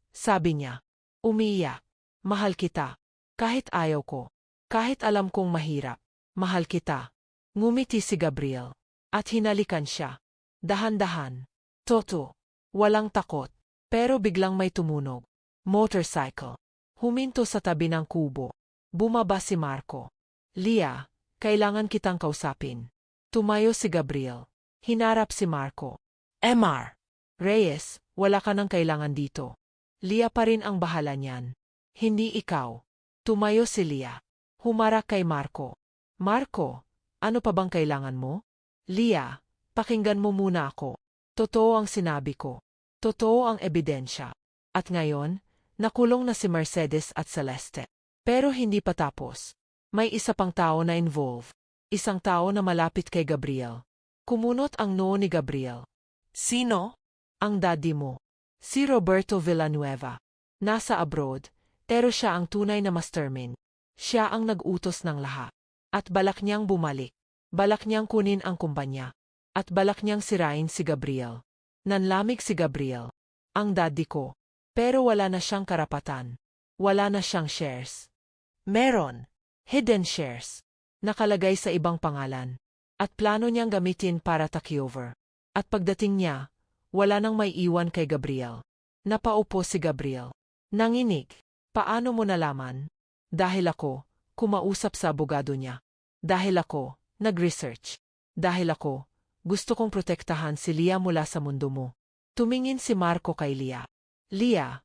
Sabi niya. Umiiyak. Mahal kita. Kahit ayaw ko. Kahit alam kong mahirap. Mahal kita. Ngumiti si Gabriel. At hinalikan siya. Dahan-dahan. Toto. Walang takot. Pero biglang may tumunog. Motorcycle. Huminto sa tabi ng kubo. Bumaba si Marco. Leah, kailangan kitang kausapin. Tumayo si Gabriel. Hinarap si Marco. MR. Reyes, wala ka nang kailangan dito. Leah pa rin ang bahala niyan. Hindi ikaw. Tumayo si Leah. Humarap kay Marco. Marco, ano pa bang kailangan mo? Leah, pakinggan mo muna ako. Totoo ang sinabi ko. Totoo ang ebidensya. At ngayon, nakulong na si Mercedes at Celeste. Pero hindi pa tapos. May isa pang tao na involved. Isang tao na malapit kay Gabriel. Kumunot ang noo ni Gabriel. Sino? Ang daddy mo. Si Roberto Villanueva. Nasa abroad, pero siya ang tunay na mastermind. Siya ang nag-utos ng lahat. At balak niyang bumalik. Balak niyang kunin ang kumpanya. At balak niyang sirain si Gabriel. Nanlamig si Gabriel. Ang daddy ko. Pero wala na siyang karapatan. Wala na siyang shares. Meron. Hidden shares. Nakalagay sa ibang pangalan. At plano niyang gamitin para takeover. At pagdating niya, wala nang may iwan kay Gabriel. Napaupo si Gabriel. Nanginig. Paano mo nalaman? Dahil ako, kumausap sa abogado niya. Dahil ako, nag-research. Dahil ako, gusto kong protektahan si Leah mula sa mundo mo. Tumingin si Marco kay Leah. Leah,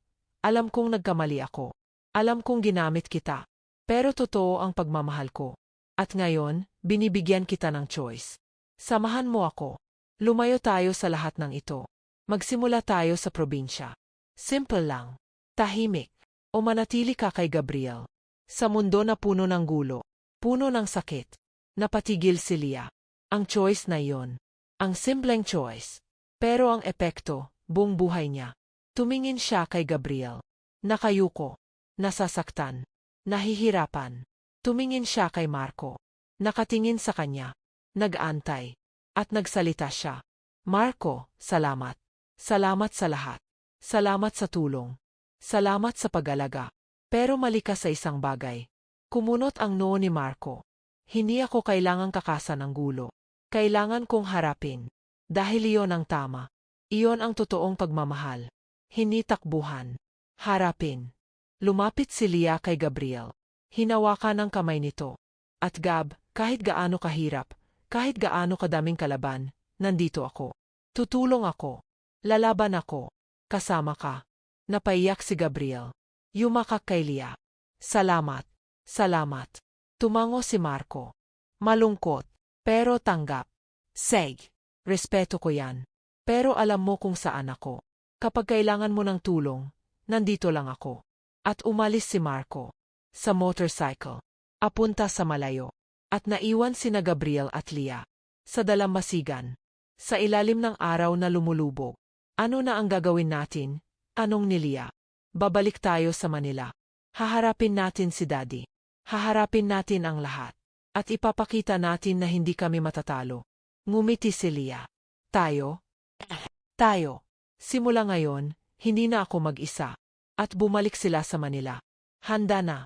alam kong nagkamali ako. Alam kong ginamit kita. Pero totoo ang pagmamahal ko. At ngayon, binibigyan kita ng choice. Samahan mo ako. Lumayo tayo sa lahat ng ito. Magsimula tayo sa probinsya. Simple lang. Tahimik. O manatili ka kay Gabriel. Sa mundo na puno ng gulo, puno ng sakit, napatigil si Leah. Ang choice na iyon. Ang simpleng choice. Pero ang epekto, buong buhay niya. Tumingin siya kay Gabriel. Nakayuko. Nasasaktan. Nahihirapan. Tumingin siya kay Marco. Nakatingin sa kanya. Nag-antay. At nagsalita siya. Marco, salamat. Salamat sa lahat. Salamat sa tulong. Salamat sa pag-alaga. Pero mali ka sa isang bagay. Kumunot ang noo ni Marco. Hindi ako kailangang kakasan ng gulo. Kailangan kong harapin. Dahil iyon ang tama. Iyon ang totoong pagmamahal. Hindi takbuhan. Harapin. Lumapit si Leah kay Gabriel. Hinawakan ang kamay nito. At Gab, kahit gaano kahirap, kahit gaano kadaming kalaban, nandito ako. Tutulong ako. Lalaban ako. Kasama ka. Napaiyak si Gabriel. Yumakak kay Leah. Salamat. Salamat. Tumango si Marco. Malungkot. Pero tanggap. Seg. Respeto ko yan. Pero alam mo kung saan ako. Kapag kailangan mo ng tulong, nandito lang ako. At umalis si Marco. Sa motorcycle. Apunta sa malayo. At naiwan sina Gabriel at Leah. Sa dalampasigan. Sa ilalim ng araw na lumulubog. Ano na ang gagawin natin? Anong ni Leah? Babalik tayo sa Manila. Haharapin natin si Daddy. Haharapin natin ang lahat. At ipapakita natin na hindi kami matatalo. Ngumiti si Leah. Tayo? Tayo. Simula ngayon, hindi na ako mag-isa. At bumalik sila sa Manila. Handa na.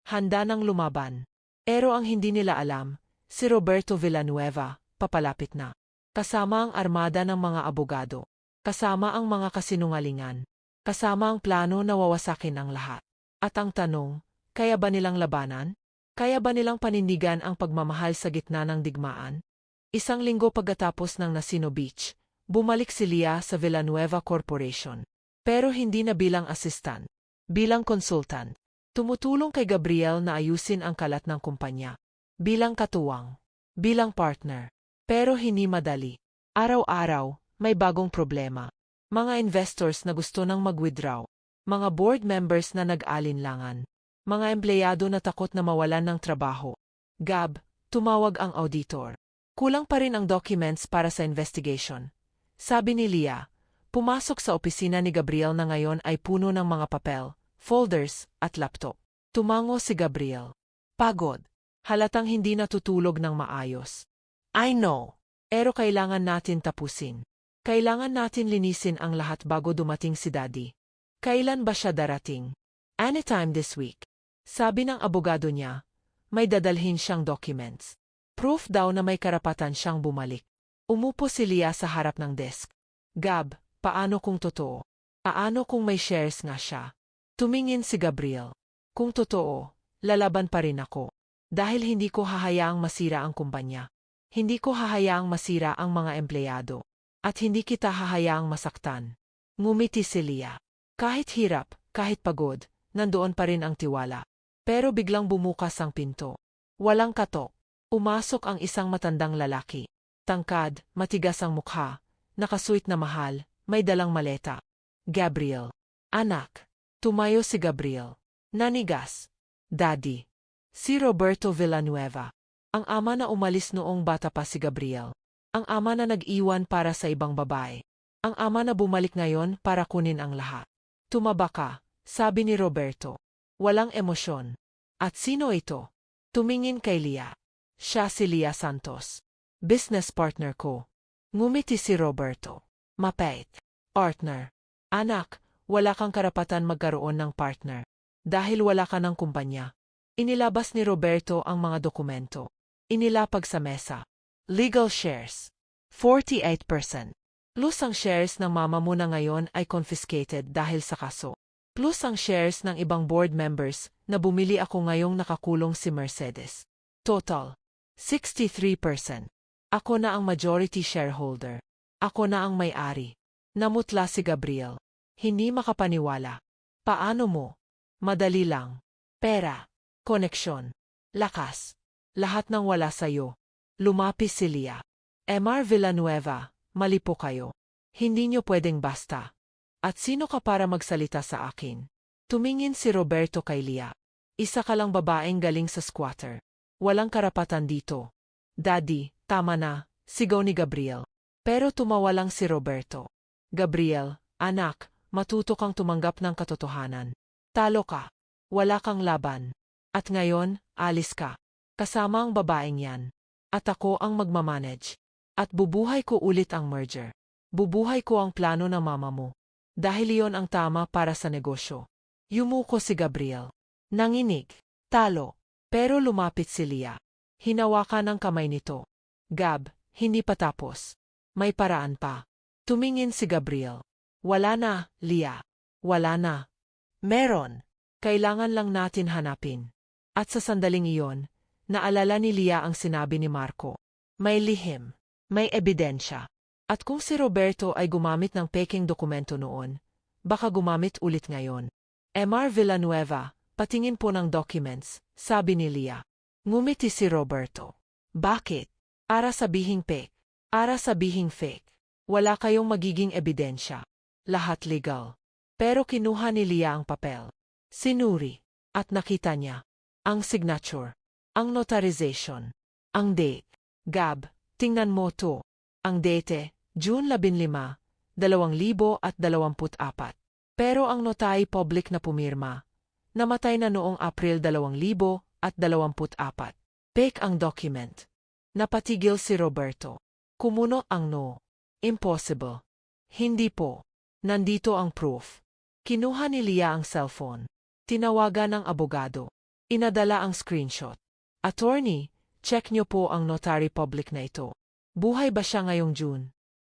Handa nang lumaban. Pero ang hindi nila alam, si Roberto Villanueva, papalapit na. Kasama ang armada ng mga abogado. Kasama ang mga kasinungalingan. Kasama ang plano na wawasakin ang lahat. At ang tanong, kaya ba nilang labanan? Kaya ba nilang panindigan ang pagmamahal sa gitna ng digmaan? Isang linggo pagkatapos ng Nasino Beach, bumalik si Leah sa Villanueva Corporation. Pero hindi na bilang assistant. Bilang consultant. Tumutulong kay Gabriel na ayusin ang kalat ng kumpanya. Bilang katuwang. Bilang partner. Pero hindi madali. Araw-araw, may bagong problema. Mga investors na gusto nang mag-withdraw. Mga board members na nag-alinlangan. Mga empleyado na takot na mawalan ng trabaho. Gab, tumawag ang auditor. Kulang pa rin ang documents para sa investigation. Sabi ni Leah, pumasok sa opisina ni Gabriel na ngayon ay puno ng mga papel, folders, at laptop. Tumango si Gabriel. Pagod. Halatang hindi natutulog ng maayos. I know. Pero kailangan natin tapusin. Kailangan natin linisin ang lahat bago dumating si Daddy. Kailan ba siya darating? Anytime this week. Sabi ng abogado niya, may dadalhin siyang documents. Proof daw na may karapatan siyang bumalik. Umupo si Leah sa harap ng desk. Gab, paano kung totoo? Paano kung may shares nga siya? Tumingin si Gabriel. Kung totoo, lalaban pa rin ako. Dahil hindi ko hahayaang masira ang kumpanya. Hindi ko hahayaang masira ang mga empleyado. At hindi kita hahayaang masaktan. Ngumiti si Leah. Kahit hirap, kahit pagod, nandoon pa rin ang tiwala. Pero biglang bumukas ang pinto. Walang katok. Umasok ang isang matandang lalaki. Tangkad, matigas ang mukha, nakasuit na mahal, may dalang maleta. Gabriel. Anak. Tumayo si Gabriel. Nanigas. Daddy. Si Roberto Villanueva. Ang ama na umalis noong bata pa si Gabriel. Ang ama na nag-iwan para sa ibang babae. Ang ama na bumalik ngayon para kunin ang lahat. Tumaba ka, sabi ni Roberto. Walang emosyon. At sino ito? Tumingin kay Leah. Siya si Leah Santos. Business partner ko. Ngumiti si Roberto. Mapait. Partner. Anak, wala kang karapatan magkaroon ng partner. Dahil wala ka ng kumpanya. Inilabas ni Roberto ang mga dokumento. Inilapag sa mesa. Legal shares. 48%. Plus ang shares ng mama mo na ngayon ay confiscated dahil sa kaso. Plus ang shares ng ibang board members na bumili ako ngayong nakakulong si Mercedes. Total. 63%. Ako na ang majority shareholder. Ako na ang may-ari. Namutla si Gabriel. Hindi makapaniwala. Paano mo? Madali lang. Pera. Koneksyon. Lakas. Lahat ng wala sa'yo. Lumapis si Leah. Mr. Villanueva, mali po kayo. Hindi nyo pwedeng basta. At sino ka para magsalita sa akin? Tumingin si Roberto kay Leah. Isa ka lang babaeng galing sa squatter. Walang karapatan dito. Daddy, tama na, sigaw ni Gabriel. Pero tumawa lang si Roberto. Gabriel, anak, matuto kang tumanggap ng katotohanan. Talo ka. Wala kang laban. At ngayon, alis ka. Kasama ang babaeng yan. At ako ang magmamanage. At bubuhay ko ulit ang merger. Bubuhay ko ang plano ng mama mo. Dahil iyon ang tama para sa negosyo. Yumuko si Gabriel. Nanginig. Talo. Pero lumapit si Lia. Hinawakan ang kamay nito. Gab, hindi pa tapos. May paraan pa. Tumingin si Gabriel. Wala na, Lia. Wala na. Meron. Kailangan lang natin hanapin. At sa sandaling iyon, naalala ni Lia ang sinabi ni Marco. May lihim. May ebidensya. At kung si Roberto ay gumamit ng peking dokumento noon, baka gumamit ulit ngayon. Mr. Villanueva, patingin po ng documents, sabi ni Lia. Ngumiti si Roberto. Bakit? Ara sabihing fake. Ara sabihing fake. Wala kayong magiging ebidensya. Lahat legal. Pero kinuha ni Lia ang papel. Sinuri. At nakita niya. Ang signature. Ang notarization. Ang date. Gab, tingnan mo to. Ang date, June 15, 2024. Pero ang notary public na pumirma, namatay na noong April 2024. Fake ang document. Napatigil si Roberto. Kumuno ang no. Impossible. Hindi po. Nandito ang proof. Kinuha ni Lia ang cellphone. Tinawagan ng abogado. Inadala ang screenshot. Attorney, check niyo po ang notary public na ito. Buhay ba siya ngayong June?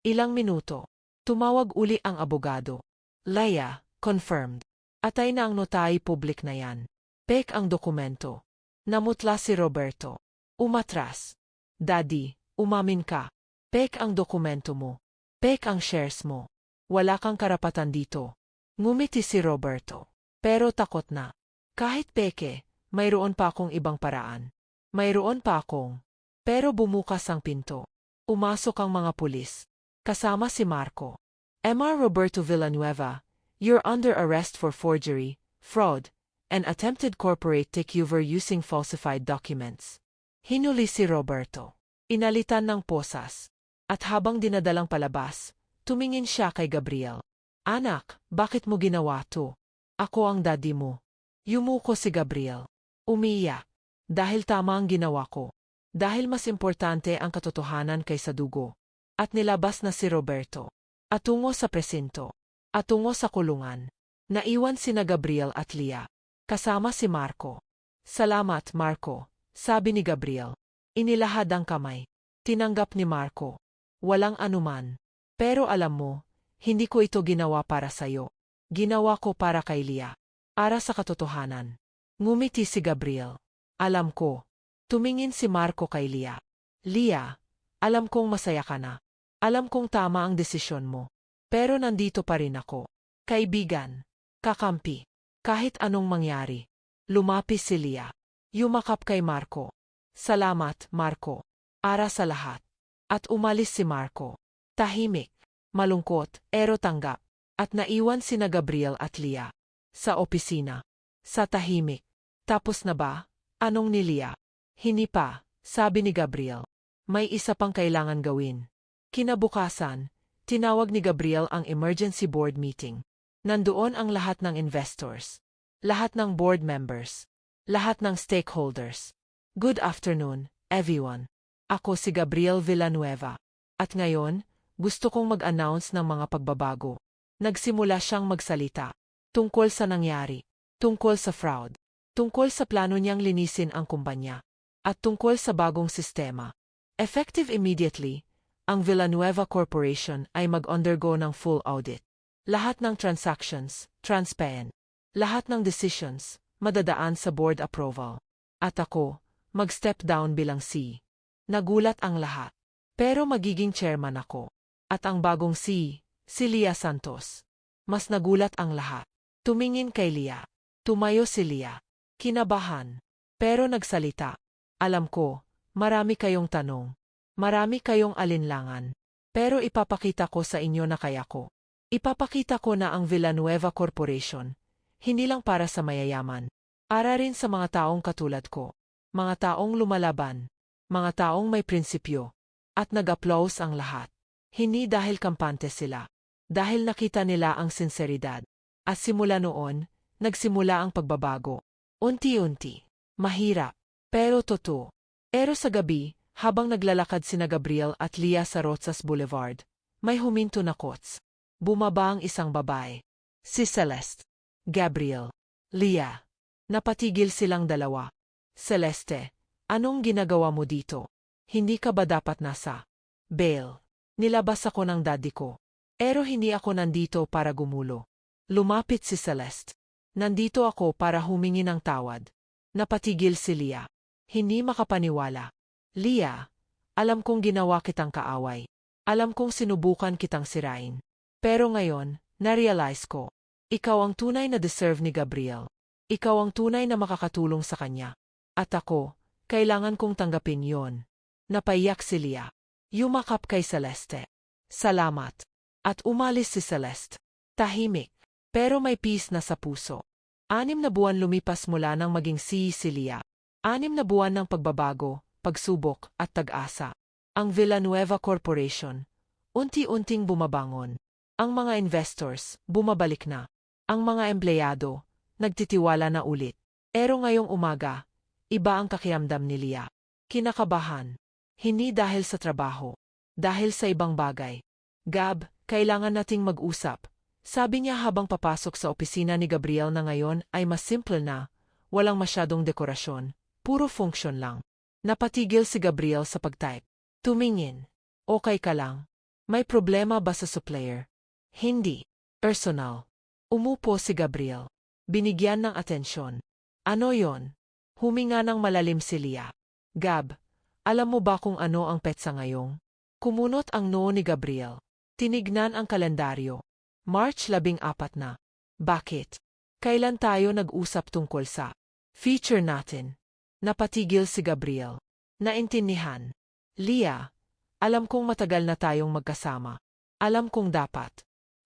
Ilang minuto. Tumawag uli ang abogado. Lia, confirmed. Atay na ang notary public na yan. Fake ang dokumento. Namutla si Roberto. Umatras. Daddy, umamin ka. Fake ang dokumento mo. Fake ang shares mo. Wala kang karapatan dito. Ngumiti si Roberto. Pero takot na. Kahit peke, mayroon pa akong ibang paraan. Mayroon pa akong. Pero bumukas ang pinto. Umasok ang mga pulis. Kasama si Marco. Mr. Roberto Villanueva, you're under arrest for forgery, fraud, and attempted corporate takeover using falsified documents. Hinuli si Roberto. Inalitan ng posas. At habang dinadalang palabas, tumingin siya kay Gabriel. Anak, bakit mo ginawa to? Ako ang daddy mo. Yumuko si Gabriel. Umiiyak. Dahil tama ang ginawa ko. Dahil mas importante ang katotohanan kaysa dugo. At nilabas na si Roberto. Atungo sa presinto. Atungo sa kulungan. Naiwan sina Gabriel at Lia. Kasama si Marco. Salamat, Marco, sabi ni Gabriel. Inilahad ang kamay. Tinanggap ni Marco. Walang anuman. Pero alam mo, hindi ko ito ginawa para sayo. Ginawa ko para kay Lia. Para sa katotohanan. Ngumiti si Gabriel. Alam ko. Tumingin si Marco kay Lia. Lia, alam kong masaya ka na. Alam kong tama ang desisyon mo. Pero nandito pa rin ako. Kaibigan. Kakampi. Kahit anong mangyari. Lumapis si Lia. Yumakap kay Marco. Salamat, Marco. Para sa lahat. At umalis si Marco. Tahimik. Malungkot, pero tanggap. At naiwan sina Gabriel at Lia. Sa opisina. Sa tahimik. Tapos na ba? Anong ni Lia? Hindi pa, sabi ni Gabriel. May isa pang kailangan gawin. Kinabukasan, tinawag ni Gabriel ang emergency board meeting. Nandoon ang lahat ng investors. Lahat ng board members. Lahat ng stakeholders. Good afternoon, everyone. Ako si Gabriel Villanueva. At ngayon, gusto kong mag-announce ng mga pagbabago. Nagsimula siyang magsalita. Tungkol sa nangyari. Tungkol sa fraud. Tungkol sa plano niyang linisin ang kumpanya. At tungkol sa bagong sistema. Effective immediately, ang Villanueva Corporation ay mag-undergo ng full audit. Lahat ng transactions, transparent. Lahat ng decisions, madadaan sa board approval. At ako, mag-step down bilang C. Nagulat ang lahat. Pero magiging chairman ako. At ang bagong C, si Lia Santos. Mas nagulat ang lahat. Tumingin kay Lia. Tumayo si Lia. Kinabahan. Pero nagsalita. Alam ko, marami kayong tanong. Marami kayong alinlangan. Pero ipapakita ko sa inyo na kaya ko. Ipapakita ko na ang Villanueva Corporation, hindi lang para sa mayayaman. Para rin sa mga taong katulad ko. Mga taong lumalaban. Mga taong may prinsipyo. At nag-applause ang lahat. Hindi dahil kampante sila. Dahil nakita nila ang sinseridad. At simula noon, nagsimula ang pagbabago. Unti-unti. Mahirap. Pero totoo. Pero sa gabi, habang naglalakad sina Gabriel at Leah sa Rosas Boulevard, may huminto na kots. Bumaba ang isang babae. Si Celeste. Gabriel. Leah. Napatigil silang dalawa. Celeste, anong ginagawa mo dito? Hindi ka ba dapat nasa bail? Nilabas ako ng daddy ko. Pero hindi ako nandito para gumulo. Lumapit si Celeste. Nandito ako para humingi ng tawad. Napatigil si Leah. Hindi makapaniwala. Leah, alam kong ginawa kitang kaaway. Alam kong sinubukan kitang sirain. Pero ngayon, na-realize ko. Ikaw ang tunay na deserve ni Gabriel. Ikaw ang tunay na makakatulong sa kanya. At ako, kailangan kong tanggapin yon. Napaiyak si Leah. Yumakap kay Celeste. Salamat. At umalis si Celeste. Tahimik. Pero may peace na sa puso. 6 na buwan lumipas mula nang maging si Leah. 6 na buwan ng pagbabago, pagsubok at tag-asa. Ang Villanueva Corporation, unti-unting bumabangon. Ang mga investors, bumabalik na. Ang mga empleyado, nagtitiwala na ulit. Pero ngayong umaga, iba ang kakiramdam ni Leah. Kinakabahan. Hindi dahil sa trabaho. Dahil sa ibang bagay. Gab, kailangan nating mag-usap. Sabi niya habang papasok sa opisina ni Gabriel na ngayon ay mas simple na, walang masyadong dekorasyon, puro function lang. Napatigil si Gabriel sa pag-type. Tumingin. Okay ka lang? May problema ba sa supplier? Hindi. Personal. Umupo si Gabriel. Binigyan ng atensyon. Ano yon? Huminga ng malalim si Leah. Gab, alam mo ba kung ano ang petsa ngayong? Kumunot ang noo ni Gabriel. Tinignan ang kalendaryo. March 14 na. Bakit? Kailan tayo nag-usap tungkol sa feature natin? Napatigil si Gabriel. Naintindihan. Leah, alam kong matagal na tayong magkasama. Alam kong dapat.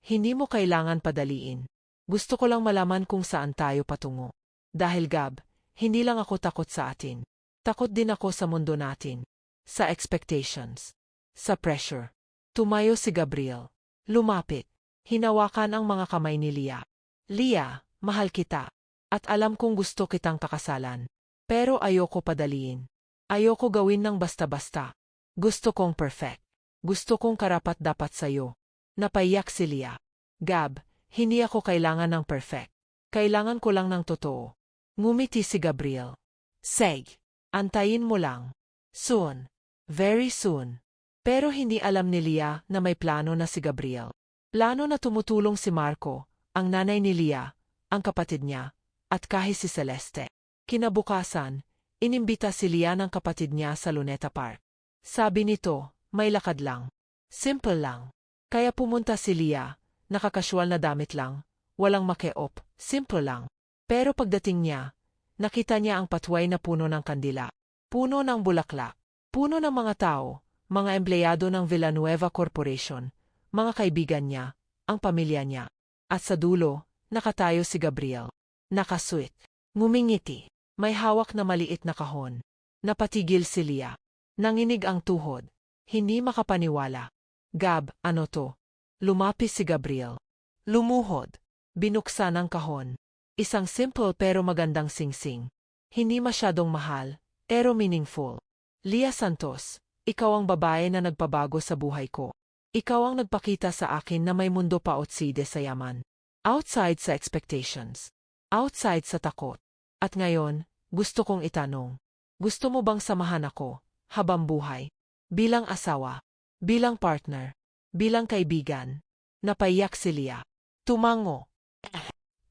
Hindi mo kailangan padaliin. Gusto ko lang malaman kung saan tayo patungo. Dahil Gab, hindi lang ako takot sa atin. Takot din ako sa mundo natin. Sa expectations. Sa pressure. Tumayo si Gabriel. Lumapit. Hinawakan ang mga kamay ni Leah. Leah, mahal kita. At alam kong gusto kitang kakasalan. Pero ayoko padaliin. Ayoko gawin ng basta-basta. Gusto kong perfect. Gusto kong karapat-dapat sa'yo. Napaiyak si Leah. Gab, hindi ako kailangan ng perfect. Kailangan ko lang ng totoo. Ngumiti si Gabriel. Seg, antayin mo lang. Soon. Very soon. Pero hindi alam ni Leah na may plano na si Gabriel. Plano na tumutulong si Marco, ang nanay ni Leah, ang kapatid niya, at kahit si Celeste. Kinabukasan, inimbita si Leah ng kapatid niya sa Luneta Park. Sabi nito, may lakad lang. Simple lang. Kaya pumunta si Leah, nakakasual na damit lang, walang make-up, simple lang. Pero pagdating niya, nakita niya ang patway na puno ng kandila, puno ng bulaklak, puno ng mga tao, mga empleyado ng Villanueva Corporation, mga kaibigan niya, ang pamilya niya. At sa dulo, nakatayo si Gabriel. Nakasweet. Ngumingiti. May hawak na maliit na kahon. Napatigil si Leah. Nanginig ang tuhod. Hindi makapaniwala. Gab, ano to? Lumapis si Gabriel. Lumuhod. Binuksan ang kahon. Isang simple pero magandang singsing. Hindi masyadong mahal, pero meaningful. Leah Santos, ikaw ang babae na nagpabago sa buhay ko. Ikaw ang nagpakita sa akin na may mundo pa outside sa yaman. Outside sa expectations. Outside sa takot. At ngayon, gusto kong itanong. Gusto mo bang samahan ako, habang buhay? Bilang asawa. Bilang partner. Bilang kaibigan. Napaiyak si Leah. Tumango.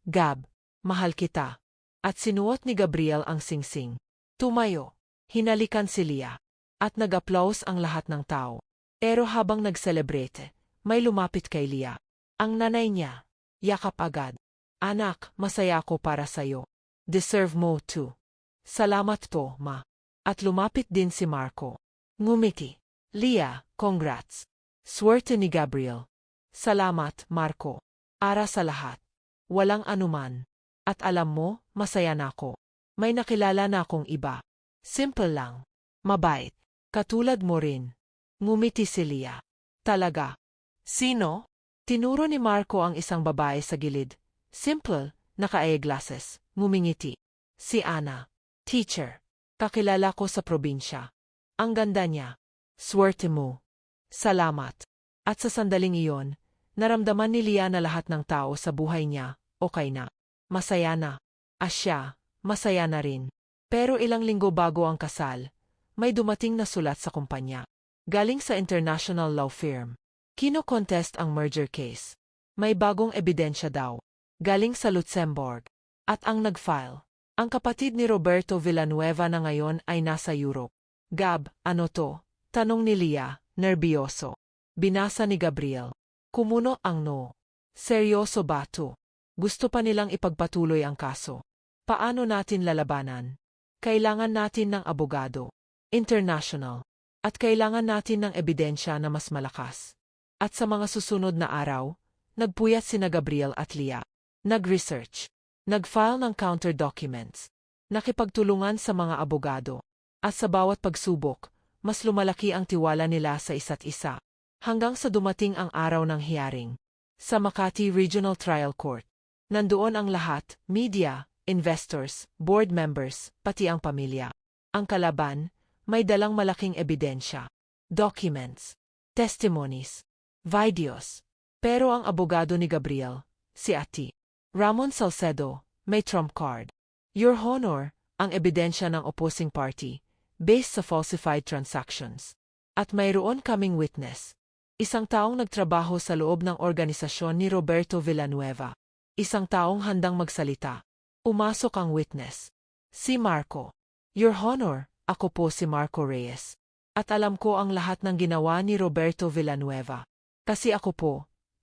Gab, mahal kita. At sinuot ni Gabriel ang singsing. Tumayo. Hinalikan si Leah. At nag-applause ang lahat ng tao. Pero habang nag-celebrate, may lumapit kay Leah. Ang nanay niya, yakap agad. Anak, masaya ako para sa'yo. Deserve mo too. Salamat to, ma. At lumapit din si Marco. Ngumiti. Leah, congrats. Swerte ni Gabriel. Salamat, Marco. Para sa lahat. Walang anuman. At alam mo, masaya na ako. May nakilala na akong iba. Simple lang. Mabait. Katulad mo rin. Ngumiti si Leah. Talaga? Sino? Tinuro ni Marco ang isang babae sa gilid. Simple, naka-eyeglasses, ngumingiti. Si Ana. Teacher. Kakilala ko sa probinsya. Ang ganda niya. Swerte mo. Salamat. At sa sandaling iyon, naramdaman ni Leah na lahat ng tao sa buhay niya, okay na. Masaya na. Siya, masaya na rin. Pero ilang linggo bago ang kasal, may dumating na sulat sa kumpanya. Galing sa international law firm. Kino-contest ang merger case. May bagong ebidensya daw. Galing sa Luxembourg. At ang nag-file, ang kapatid ni Roberto Villanueva na ngayon ay nasa Europe. Gab, ano to? Tanong ni Leah, nerbiyoso. Binasa ni Gabriel. Kumuno ang no. Seryoso ba to? Gusto pa nilang ipagpatuloy ang kaso. Paano natin lalabanan? Kailangan natin ng abogado. International. At kailangan natin ng ebidensya na mas malakas. At sa mga susunod na araw, nagpuyat sina Gabriel at Leah. Nag-research. Nag-file ng counter documents. Nakipagtulungan sa mga abogado. At sa bawat pagsubok, mas lumalaki ang tiwala nila sa isa't isa. Hanggang sa dumating ang araw ng hearing. Sa Makati Regional Trial Court. Nandoon ang lahat, media, investors, board members, pati ang pamilya. Ang kalaban, may dalang malaking ebidensya. Documents. Testimonies. Videos. Pero ang abogado ni Gabriel, si Ati. Ramon Salcedo, may trump card. Your Honor, ang ebidensya ng opposing party, based sa falsified transactions. At mayroon kaming witness. Isang taong nagtrabaho sa loob ng organisasyon ni Roberto Villanueva. Isang taong handang magsalita. Umasok ang witness. Si Marco. Your Honor, ako po si Marco Reyes. At alam ko ang lahat ng ginawa ni Roberto Villanueva. Kasi ako po,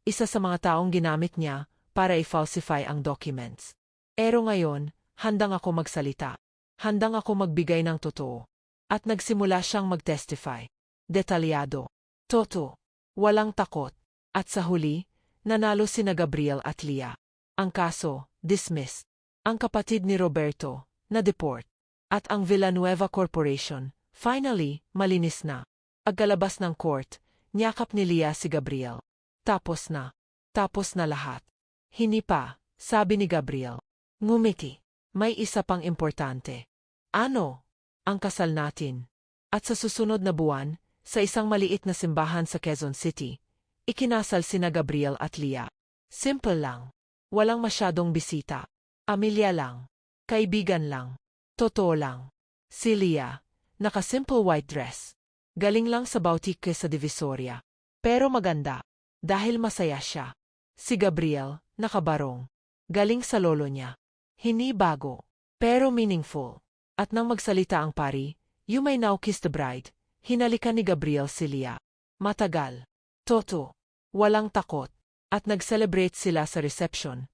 isa sa mga taong ginamit niya para i-falsify ang documents. Pero ngayon, handang ako magsalita. Handang ako magbigay ng totoo. At nagsimula siyang mag-testify. Detalyado. Toto. Walang takot. At sa huli, nanalo sina Gabriel at Leah. Ang kaso, dismissed. Ang kapatid ni Roberto, na-deport. At ang Villanueva Corporation, finally, malinis na. Pagkalabas ng court, niyakap ni Leah si Gabriel. Tapos na. Tapos na lahat. Hindi pa, sabi ni Gabriel. Ngumiti. May isa pang importante. Ano? Ang kasal natin. At sa susunod na buwan, sa isang maliit na simbahan sa Quezon City, ikinasal sina Gabriel at Leah. Simple lang. Walang masyadong bisita. Amilya lang. Kaibigan lang. Totoo lang. Si Leah, naka-simple white dress. Galing lang sa boutique sa Divisoria. Pero maganda. Dahil masaya siya. Si Gabriel, nakabarong. Galing sa lolo niya. Hindi bago. Pero meaningful. At nang magsalita ang pari, "You may now kiss the bride," hinalikan ni Gabriel si Leah. Matagal. Toto. Walang takot. At nag-celebrate sila sa reception.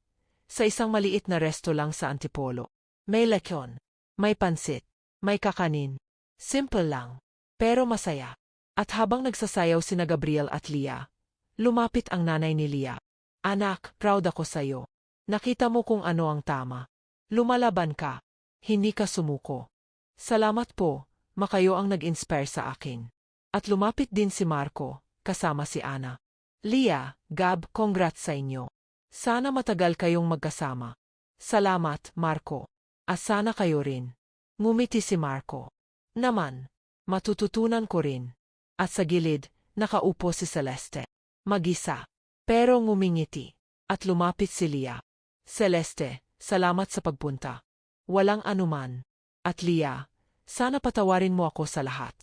Sa isang maliit na resto lang sa Antipolo. May lechon. May pansit. May kakanin. Simple lang. Pero masaya. At habang nagsasayaw sina Gabriel at Leah, lumapit ang nanay ni Leah. Anak, proud ako sa'yo. Nakita mo kung ano ang tama. Lumalaban ka. Hindi ka sumuko. Salamat po, makayo ang nag-inspire sa akin. At lumapit din si Marco, kasama si Ana. Leah, Gab, congrats sa inyo. Sana matagal kayong magkasama. Salamat, Marco. Sana kayo rin. Ngumiti si Marco. Naman, matututunan ko rin. At sa gilid, nakaupo si Celeste. Mag-isa. Pero ngumingiti. At lumapit si Leah. Celeste, salamat sa pagpunta. Walang anuman. At Leah, sana patawarin mo ako sa lahat.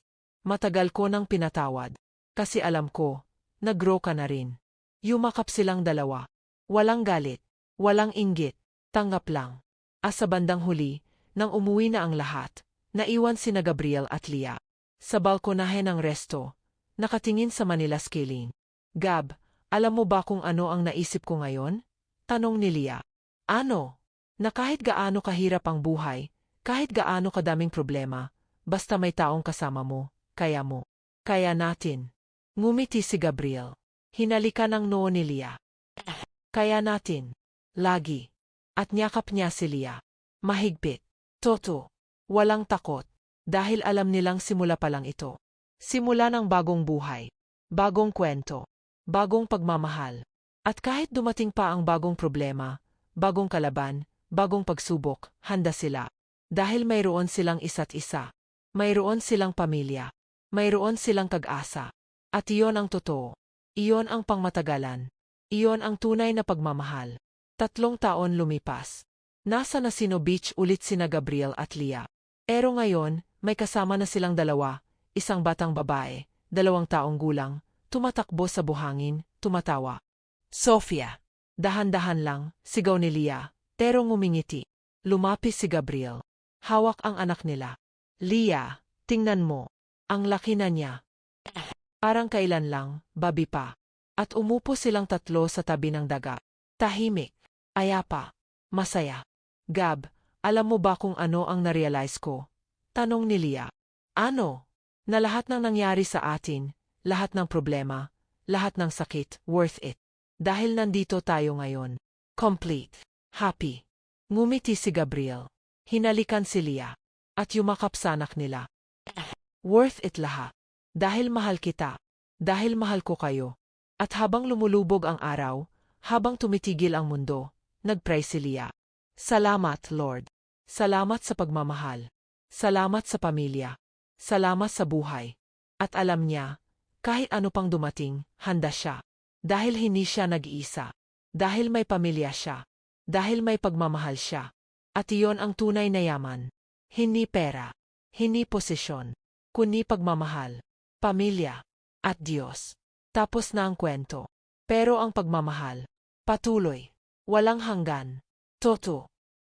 Matagal ko nang pinatawad. Kasi alam ko, nag-grow ka na rin. Yumakap silang dalawa. Walang galit. Walang inggit. Tanggap lang. Sa bandang huli, nang umuwi na ang lahat, naiwan sina Gabriel at Leah. Sa balkonahe ng resto, nakatingin sa Manila Scaling. Gab, alam mo ba kung ano ang naisip ko ngayon? Tanong ni Leah. Ano? Na kahit gaano kahirap ang buhay, kahit gaano kadaming problema, basta may taong kasama mo, kaya mo. Kaya natin. Ngumiti si Gabriel. Hinalika ng noo ni Leah. Kaya natin. Lagi. At niyakap niya si Leah. Mahigpit. Toto. Walang takot. Dahil alam nilang simula pa lang ito. Simula ng bagong buhay. Bagong kwento. Bagong pagmamahal. At kahit dumating pa ang bagong problema, bagong kalaban, bagong pagsubok, handa sila. Dahil mayroon silang isa't isa. Mayroon silang pamilya. Mayroon silang kag-asa. At iyon ang totoo. Iyon ang pangmatagalan. Iyon ang tunay na pagmamahal. 3 taon lumipas. Nasa Nasino Beach ulit sina Gabriel at Leah. Pero ngayon, may kasama na silang dalawa, isang batang babae, 2 taong gulang, tumatakbo sa buhangin, tumatawa. Sofia. Dahan-dahan lang, sigaw ni Leah, pero ngumingiti. Lumapis si Gabriel. Hawak ang anak nila. Leah, tingnan mo. Ang laki na niya. Parang kailan lang, babi pa. At umupo silang 3 sa tabi ng daga. Tahimik. Ayapa. Masaya. Gab, alam mo ba kung ano ang narealize ko? Tanong ni Leah. Ano? Na lahat ng nangyari sa atin, lahat ng problema, lahat ng sakit, worth it. Dahil nandito tayo ngayon. Complete. Happy. Ngumiti si Gabriel. Hinalikan si Leah. At yumakap sa anak nila. Worth it lahat. Dahil mahal kita. Dahil mahal ko kayo. At habang lumulubog ang araw, habang tumitigil ang mundo, nagpray si Leah. Salamat, Lord. Salamat sa pagmamahal. Salamat sa pamilya. Salamat sa buhay. At alam niya, kahit ano pang dumating, handa siya. Dahil hindi siya nag-iisa. Dahil may pamilya siya. Dahil may pagmamahal siya. At iyon ang tunay na yaman. Hindi pera. Hindi posisyon. Kundi pagmamahal. Pamilya. At Diyos. Tapos na ang kwento. Pero ang pagmamahal. Patuloy. Walang hanggan. Toto.